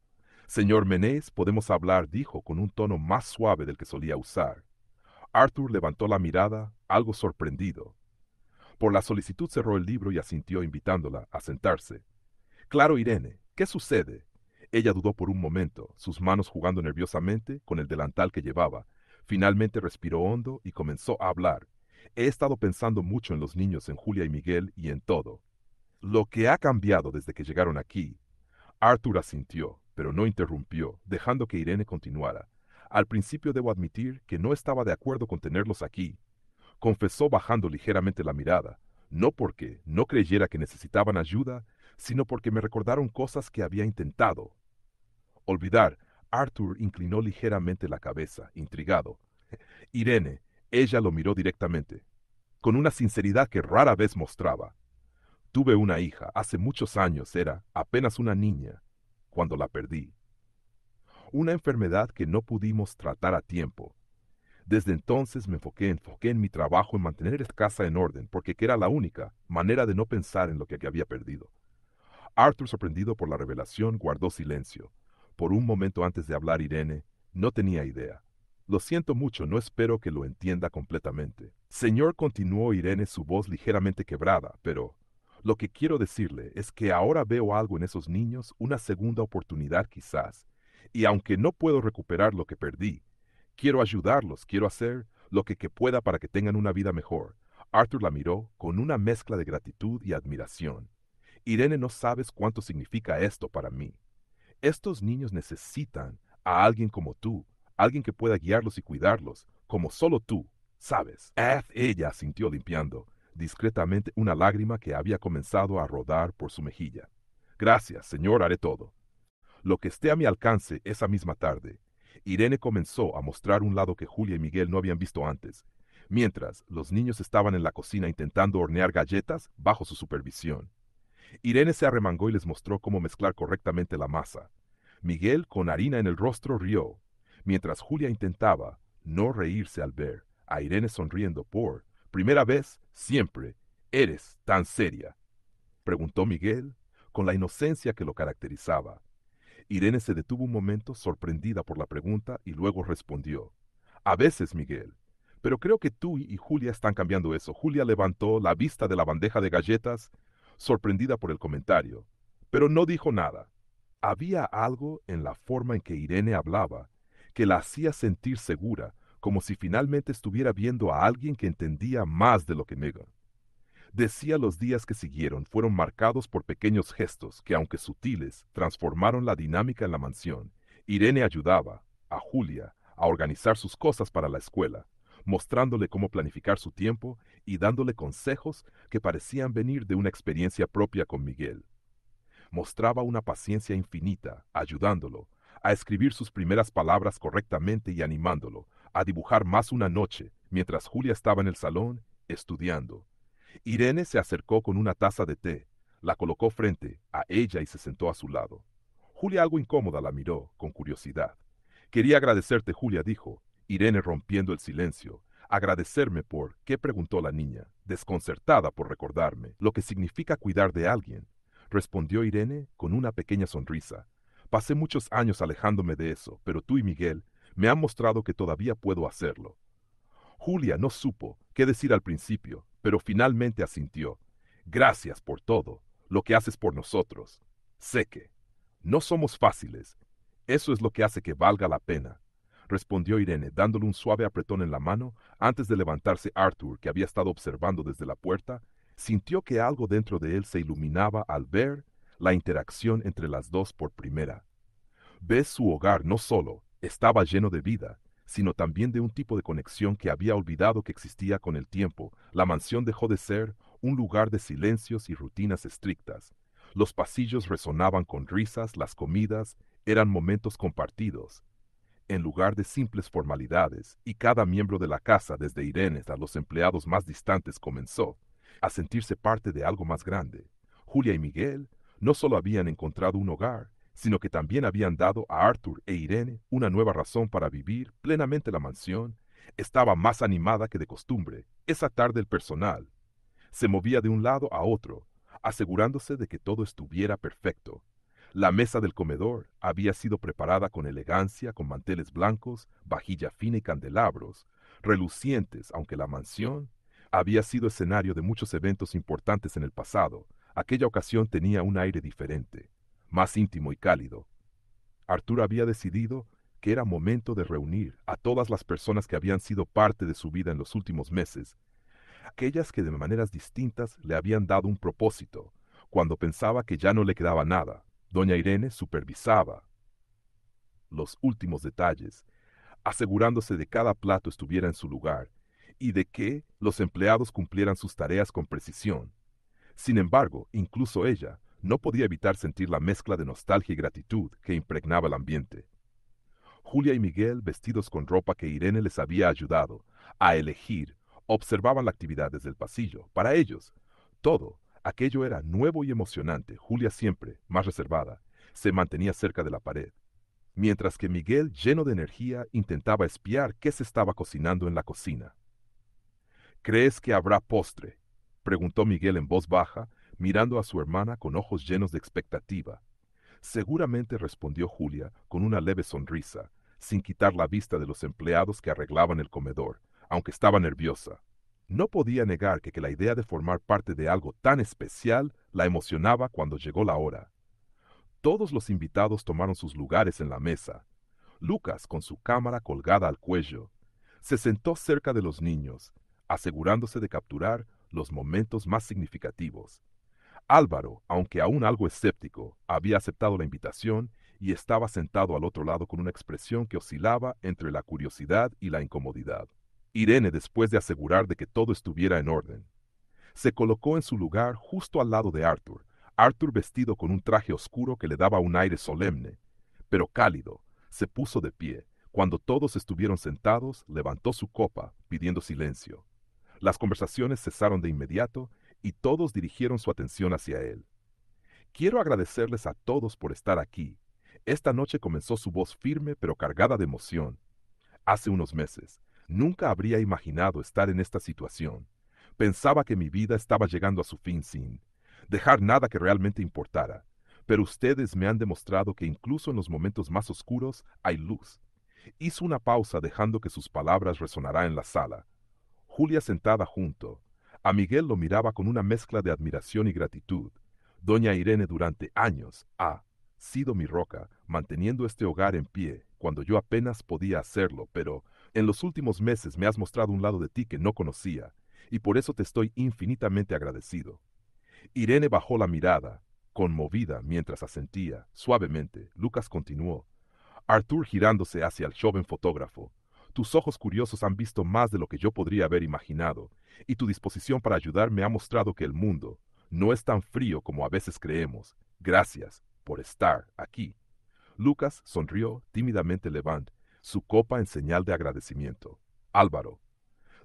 Señor Menés, podemos hablar, dijo con un tono más suave del que solía usar. Arthur levantó la mirada, algo sorprendido. Por la solicitud cerró el libro y asintió invitándola a sentarse. Claro, Irene, ¿qué sucede? Ella dudó por un momento, sus manos jugando nerviosamente con el delantal que llevaba. Finalmente respiró hondo y comenzó a hablar. He estado pensando mucho en los niños, en Julia y Miguel y en todo. Lo que ha cambiado desde que llegaron aquí. Arthur asintió, pero no interrumpió, dejando que Irene continuara. Al principio debo admitir que no estaba de acuerdo con tenerlos aquí, confesó bajando ligeramente la mirada, no porque no creyera que necesitaban ayuda, sino porque me recordaron cosas que había intentado olvidar. Arthur inclinó ligeramente la cabeza, intrigado. Irene, ella lo miró directamente, con una sinceridad que rara vez mostraba. Tuve una hija, hace muchos años, era apenas una niña, cuando la perdí. Una enfermedad que no pudimos tratar a tiempo. Desde entonces me enfoqué en mi trabajo en mantener esta casa en orden, porque era la única manera de no pensar en lo que había perdido. Arthur, sorprendido por la revelación, guardó silencio. Por un momento antes de hablar, Irene no tenía idea. Lo siento mucho, no espero que lo entienda completamente. Señor, continuó Irene, su voz ligeramente quebrada, pero lo que quiero decirle es que ahora veo algo en esos niños, una segunda oportunidad quizás. Y aunque no puedo recuperar lo que perdí, quiero ayudarlos, quiero hacer lo que pueda para que tengan una vida mejor. Arthur la miró con una mezcla de gratitud y admiración. Irene, no sabes cuánto significa esto para mí. Estos niños necesitan a alguien como tú, alguien que pueda guiarlos y cuidarlos, como solo tú, sabes. Ella sintió limpiando discretamente una lágrima que había comenzado a rodar por su mejilla. Gracias, señor, haré todo. Lo que esté a mi alcance esa misma tarde. Irene comenzó a mostrar un lado que Julia y Miguel no habían visto antes, mientras los niños estaban en la cocina intentando hornear galletas bajo su supervisión. Irene se arremangó y les mostró cómo mezclar correctamente la masa. Miguel, con harina en el rostro, rió, mientras Julia intentaba no reírse al ver a Irene sonriendo por primera vez siempre. ¿Eres tan seria?, preguntó Miguel, con la inocencia que lo caracterizaba. Irene se detuvo un momento, sorprendida por la pregunta, y luego respondió. A veces, Miguel. Pero creo que tú y Julia están cambiando eso. Julia levantó la vista de la bandeja de galletas, sorprendida por el comentario, pero no dijo nada. Había algo en la forma en que Irene hablaba que la hacía sentir segura, como si finalmente estuviera viendo a alguien que entendía más de lo que Megan. Decía, los días que siguieron fueron marcados por pequeños gestos que, aunque sutiles, transformaron la dinámica en la mansión. Irene ayudaba a Julia a organizar sus cosas para la escuela, mostrándole cómo planificar su tiempo y dándole consejos que parecían venir de una experiencia propia con Miguel. Mostraba una paciencia infinita, ayudándolo a escribir sus primeras palabras correctamente y animándolo a dibujar más una noche, mientras Julia estaba en el salón estudiando. Irene se acercó con una taza de té, la colocó frente a ella y se sentó a su lado. Julia, algo incómoda, la miró con curiosidad. Quería agradecerte, Julia, dijo Irene, rompiendo el silencio. ¿Agradecerme por qué?, preguntó la niña, desconcertada por recordarme lo que significa cuidar de alguien. Respondió Irene con una pequeña sonrisa. Pasé muchos años alejándome de eso, pero tú y Miguel me han mostrado que todavía puedo hacerlo. Julia no supo qué decir al principio, pero finalmente asintió. Gracias por todo, lo que haces por nosotros. Sé que no somos fáciles. Eso es lo que hace que valga la pena, respondió Irene, dándole un suave apretón en la mano antes de levantarse. Arthur, que había estado observando desde la puerta, sintió que algo dentro de él se iluminaba al ver la interacción entre las dos por primera vez. Su hogar no solo estaba lleno de vida, sino también de un tipo de conexión que había olvidado que existía con el tiempo. La mansión dejó de ser un lugar de silencios y rutinas estrictas. Los pasillos resonaban con risas, las comidas eran momentos compartidos, en lugar de simples formalidades, y cada miembro de la casa, desde Irene a los empleados más distantes, comenzó a sentirse parte de algo más grande. Julia y Miguel no solo habían encontrado un hogar, sino que también habían dado a Arthur e Irene una nueva razón para vivir plenamente. La mansión estaba más animada que de costumbre. Esa tarde el personal se movía de un lado a otro, asegurándose de que todo estuviera perfecto. La mesa del comedor había sido preparada con elegancia, con manteles blancos, vajilla fina y candelabros relucientes. Aunque la mansión había sido escenario de muchos eventos importantes en el pasado, aquella ocasión tenía un aire diferente, más íntimo y cálido. Arthur había decidido que era momento de reunir a todas las personas que habían sido parte de su vida en los últimos meses, aquellas que de maneras distintas le habían dado un propósito. Cuando pensaba que ya no le quedaba nada, doña Irene supervisaba los últimos detalles, asegurándose de que cada plato estuviera en su lugar y de que los empleados cumplieran sus tareas con precisión. Sin embargo, incluso ella no podía evitar sentir la mezcla de nostalgia y gratitud que impregnaba el ambiente. Julia y Miguel, vestidos con ropa que Irene les había ayudado a elegir, observaban la actividad desde el pasillo. Para ellos, todo aquello era nuevo y emocionante. Julia, siempre más reservada, se mantenía cerca de la pared, mientras que Miguel, lleno de energía, intentaba espiar qué se estaba cocinando en la cocina. ¿Crees que habrá postre?, preguntó Miguel en voz baja, mirando a su hermana con ojos llenos de expectativa. Seguramente, respondió Julia con una leve sonrisa, sin quitar la vista de los empleados que arreglaban el comedor, aunque estaba nerviosa. No podía negar que la idea de formar parte de algo tan especial la emocionaba. Cuando llegó la hora, todos los invitados tomaron sus lugares en la mesa. Lucas, con su cámara colgada al cuello, se sentó cerca de los niños, asegurándose de capturar los momentos más significativos. Álvaro, aunque aún algo escéptico, había aceptado la invitación y estaba sentado al otro lado con una expresión que oscilaba entre la curiosidad y la incomodidad. Irene, después de asegurar de que todo estuviera en orden, se colocó en su lugar justo al lado de Arthur. Arthur, vestido con un traje oscuro que le daba un aire solemne, pero cálido, se puso de pie. Cuando todos estuvieron sentados, levantó su copa, pidiendo silencio. Las conversaciones cesaron de inmediato y todos dirigieron su atención hacia él. Quiero agradecerles a todos por estar aquí. Esta noche, comenzó su voz firme pero cargada de emoción. Hace unos meses, nunca habría imaginado estar en esta situación. Pensaba que mi vida estaba llegando a su fin sin dejar nada que realmente importara. Pero ustedes me han demostrado que incluso en los momentos más oscuros hay luz. Hizo una pausa, dejando que sus palabras resonaran en la sala. Julia, sentada junto a Miguel, lo miraba con una mezcla de admiración y gratitud. Doña Irene durante años ha sido mi roca, manteniendo este hogar en pie cuando yo apenas podía hacerlo, pero en los últimos meses me has mostrado un lado de ti que no conocía, y por eso te estoy infinitamente agradecido. Irene bajó la mirada, conmovida, mientras asentía suavemente. Lucas continuó. Arthur, girándose hacia el joven fotógrafo. Tus ojos curiosos han visto más de lo que yo podría haber imaginado, y tu disposición para ayudarme ha mostrado que el mundo no es tan frío como a veces creemos. Gracias por estar aquí. Lucas sonrió tímidamente, levantando su copa en señal de agradecimiento. Álvaro,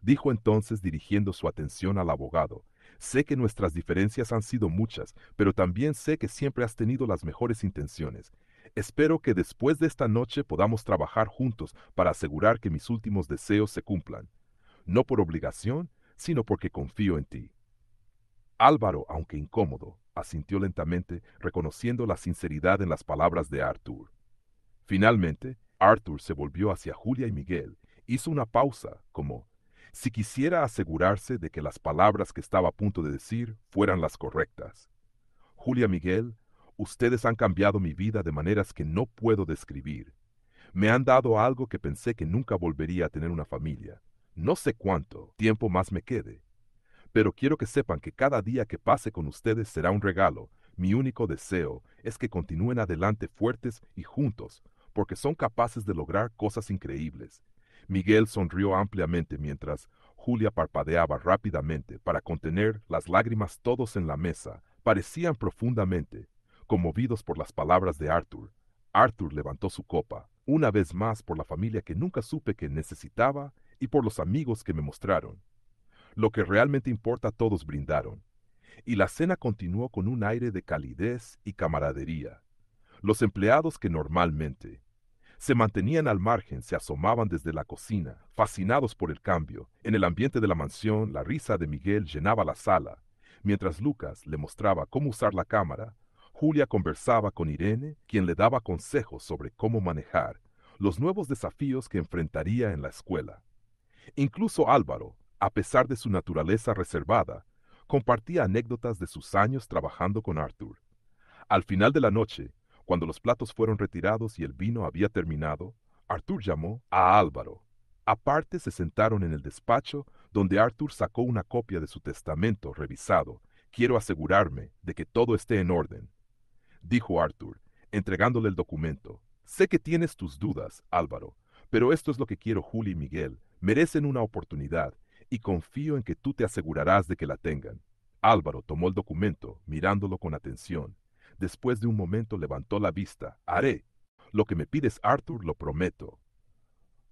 dijo entonces, dirigiendo su atención al abogado, sé que nuestras diferencias han sido muchas, pero también sé que siempre has tenido las mejores intenciones. Espero que después de esta noche podamos trabajar juntos para asegurar que mis últimos deseos se cumplan, no por obligación, sino porque confío en ti. Álvaro, aunque incómodo, asintió lentamente, reconociendo la sinceridad en las palabras de Arthur. Finalmente, Arthur se volvió hacia Julia y Miguel. Hizo una pausa, como si quisiera asegurarse de que las palabras que estaba a punto de decir fueran las correctas. Julia, Miguel, ustedes han cambiado mi vida de maneras que no puedo describir. Me han dado algo que pensé que nunca volvería a tener: una familia. No sé cuánto tiempo más me quede, pero quiero que sepan que cada día que pase con ustedes será un regalo. Mi único deseo es que continúen adelante fuertes y juntos, porque son capaces de lograr cosas increíbles. Miguel sonrió ampliamente mientras Julia parpadeaba rápidamente para contener las lágrimas. Todos en la mesa parecían profundamente conmovidos por las palabras de Arthur. Arthur levantó su copa, una vez más por la familia que nunca supe que necesitaba y por los amigos que me mostraron. Lo que realmente importa, todos brindaron. Y la cena continuó con un aire de calidez y camaradería. Los empleados que normalmente se mantenían al margen se asomaban desde la cocina, fascinados por el cambio. En el ambiente de la mansión, la risa de Miguel llenaba la sala. Mientras Lucas le mostraba cómo usar la cámara, Julia conversaba con Irene, quien le daba consejos sobre cómo manejar los nuevos desafíos que enfrentaría en la escuela. Incluso Álvaro, a pesar de su naturaleza reservada, compartía anécdotas de sus años trabajando con Arthur. Al final de la noche, cuando los platos fueron retirados y el vino había terminado, Arthur llamó a Álvaro. Aparte se sentaron en el despacho, donde Arthur sacó una copia de su testamento revisado. Quiero asegurarme de que todo esté en orden, dijo Arthur, entregándole el documento. Sé que tienes tus dudas, Álvaro, pero esto es lo que quiero. Julia y Miguel merecen una oportunidad, y confío en que tú te asegurarás de que la tengan. Álvaro tomó el documento, mirándolo con atención. Después de un momento levantó la vista. Haré lo que me pides, Arthur, lo prometo.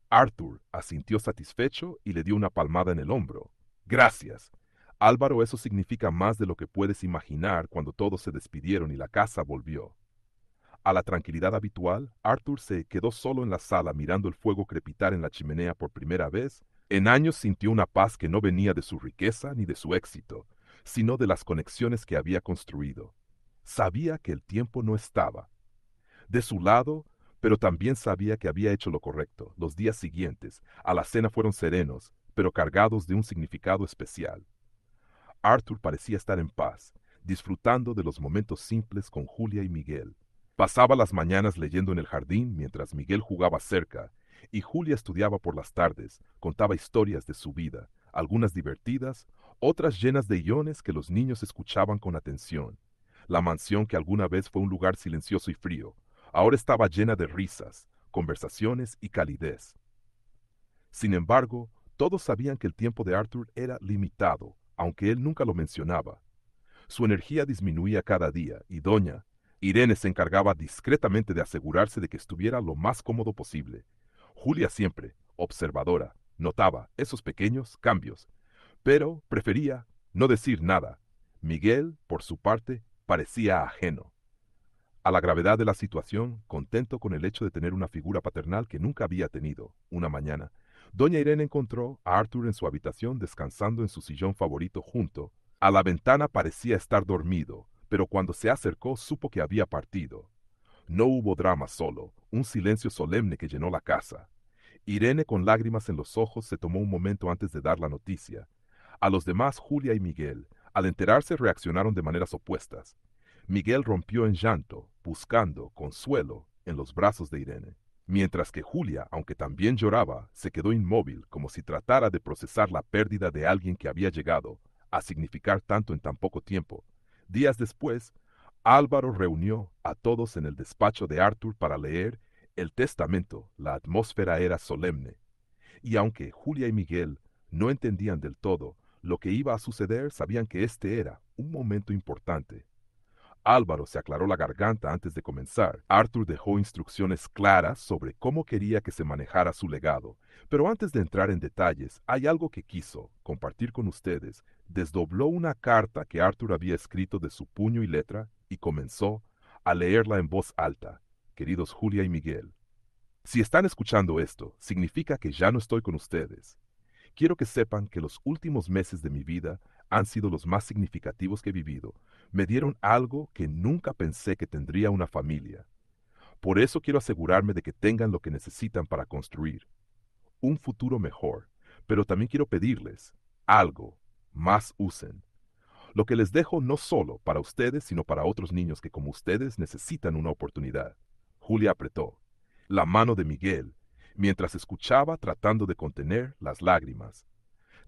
Arthur asintió satisfecho y le dio una palmada en el hombro. Gracias. Álvaro, eso significa más de lo que puedes imaginar. Cuando todos se despidieron y la casa volvió a la tranquilidad habitual, Arthur se quedó solo en la sala mirando el fuego crepitar en la chimenea. Por primera vez en años sintió una paz que no venía de su riqueza ni de su éxito, sino de las conexiones que había construido. Sabía que el tiempo no estaba de su lado, pero también sabía que había hecho lo correcto. Los días siguientes a la cena fueron serenos, pero cargados de un significado especial. Arthur parecía estar en paz, disfrutando de los momentos simples con Julia y Miguel. Pasaba las mañanas leyendo en el jardín mientras Miguel jugaba cerca, y Julia estudiaba por las tardes. Contaba historias de su vida, algunas divertidas, otras llenas de guiones que los niños escuchaban con atención. La mansión, que alguna vez fue un lugar silencioso y frío, ahora estaba llena de risas, conversaciones y calidez. Sin embargo, todos sabían que el tiempo de Arthur era limitado, aunque él nunca lo mencionaba. Su energía disminuía cada día, y doña Irene se encargaba discretamente de asegurarse de que estuviera lo más cómodo posible. Julia, siempre observadora, notaba esos pequeños cambios, pero prefería no decir nada. Miguel, por su parte, parecía ajeno a la gravedad de la situación, contento con el hecho de tener una figura paternal que nunca había tenido. Una mañana, doña Irene encontró a Arthur en su habitación descansando en su sillón favorito junto a la ventana. Parecía estar dormido, pero cuando se acercó supo que había partido. No hubo drama, solo un silencio solemne que llenó la casa. Irene, con lágrimas en los ojos, se tomó un momento antes de dar la noticia. A los demás, Julia y Miguel, al enterarse, reaccionaron de maneras opuestas. Miguel rompió en llanto, buscando consuelo en los brazos de Irene, mientras que Julia, aunque también lloraba, se quedó inmóvil, como si tratara de procesar la pérdida de alguien que había llegado a significar tanto en tan poco tiempo. Días después, Álvaro reunió a todos en el despacho de Arthur para leer el testamento. La atmósfera era solemne, y aunque Julia y Miguel no entendían del todo lo que iba a suceder, sabían que este era un momento importante. Álvaro se aclaró la garganta antes de comenzar. Arthur dejó instrucciones claras sobre cómo quería que se manejara su legado, pero antes de entrar en detalles, hay algo que quiso compartir con ustedes. Desdobló una carta que Arthur había escrito de su puño y letra y comenzó a leerla en voz alta. Queridos Julia y Miguel, si están escuchando esto, significa que ya no estoy con ustedes. Quiero que sepan que los últimos meses de mi vida han sido los más significativos que he vivido. Me dieron algo que nunca pensé: que tendría una familia. Por eso quiero asegurarme de que tengan lo que necesitan para construir un futuro mejor. Pero también quiero pedirles algo más: usen lo que les dejo, no solo para ustedes, sino para otros niños que, como ustedes, necesitan una oportunidad. Julia apretó la mano de Miguel mientras escuchaba, tratando de contener las lágrimas.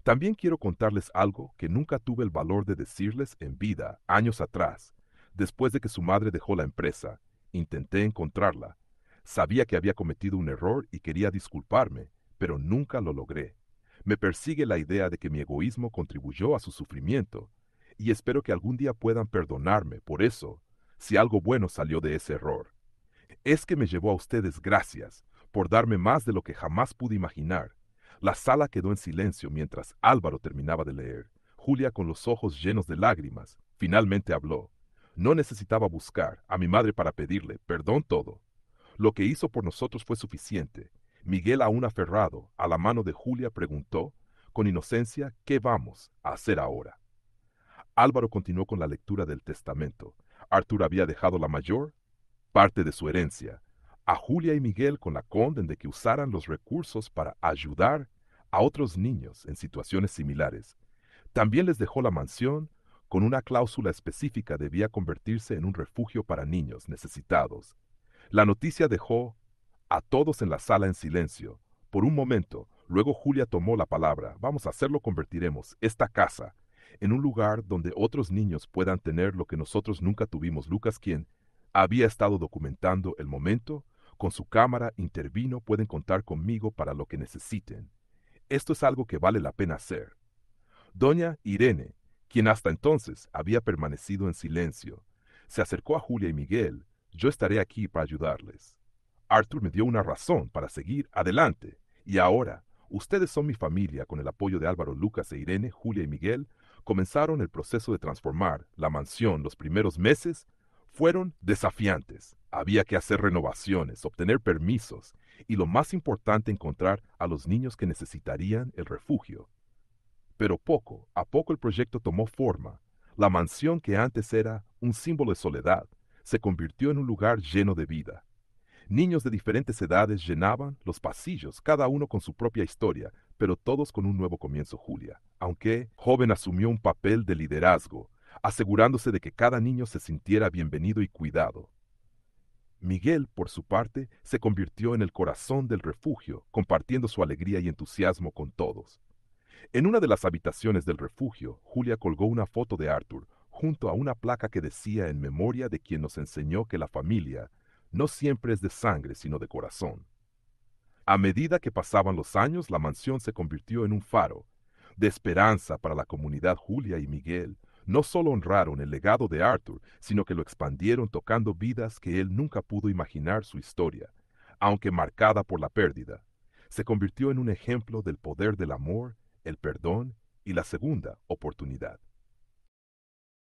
También quiero contarles algo que nunca tuve el valor de decirles en vida, años atrás. Después de que su madre dejó la empresa, intenté encontrarla. Sabía que había cometido un error y quería disculparme, pero nunca lo logré. Me persigue la idea de que mi egoísmo contribuyó a su sufrimiento, y espero que algún día puedan perdonarme por eso, si algo bueno salió de ese error. Es que me llevó a ustedes gracias por darme más de lo que jamás pude imaginar. La sala quedó en silencio mientras Álvaro terminaba de leer. Julia, con los ojos llenos de lágrimas, finalmente habló. No necesitaba buscar a mi madre para pedirle perdón todo. Lo que hizo por nosotros fue suficiente. Miguel, aún aferrado a la mano de Julia, preguntó, con inocencia, ¿qué vamos a hacer ahora? Álvaro continuó con la lectura del testamento. Arthur había dejado la mayor parte de su herencia a Julia y Miguel con la condición de que usaran los recursos para ayudar a otros niños en situaciones similares. También les dejó la mansión con una cláusula específica: debía convertirse en un refugio para niños necesitados. La noticia dejó a todos en la sala en silencio. Por un momento, luego Julia tomó la palabra. Vamos a hacerlo, convertiremos esta casa en un lugar donde otros niños puedan tener lo que nosotros nunca tuvimos. Lucas, quien había estado documentando el momento, con su cámara intervino. Pueden contar conmigo para lo que necesiten. Esto es algo que vale la pena hacer. Doña Irene, quien hasta entonces había permanecido en silencio, se acercó a Julia y Miguel. Yo estaré aquí para ayudarles. Arthur me dio una razón para seguir adelante. Y ahora, ustedes son mi familia. Con el apoyo de Álvaro, Lucas e Irene, Julia y Miguel comenzaron el proceso de transformar la mansión. Los primeros meses fueron desafiantes. Había que hacer renovaciones, obtener permisos y, lo más importante, encontrar a los niños que necesitarían el refugio. Pero poco a poco el proyecto tomó forma. La mansión, que antes era un símbolo de soledad, se convirtió en un lugar lleno de vida. Niños de diferentes edades llenaban los pasillos, cada uno con su propia historia, pero todos con un nuevo comienzo. Julia, aunque joven, asumió un papel de liderazgo, asegurándose de que cada niño se sintiera bienvenido y cuidado. Miguel, por su parte, se convirtió en el corazón del refugio, compartiendo su alegría y entusiasmo con todos. En una de las habitaciones del refugio, Julia colgó una foto de Arthur junto a una placa que decía: en memoria de quien nos enseñó que la familia no siempre es de sangre, sino de corazón. A medida que pasaban los años, la mansión se convirtió en un faro de esperanza para la comunidad. Julia y Miguel no solo honraron el legado de Arthur, sino que lo expandieron, tocando vidas que él nunca pudo imaginar. Su historia, aunque marcada por la pérdida, se convirtió en un ejemplo del poder del amor, el perdón y la segunda oportunidad.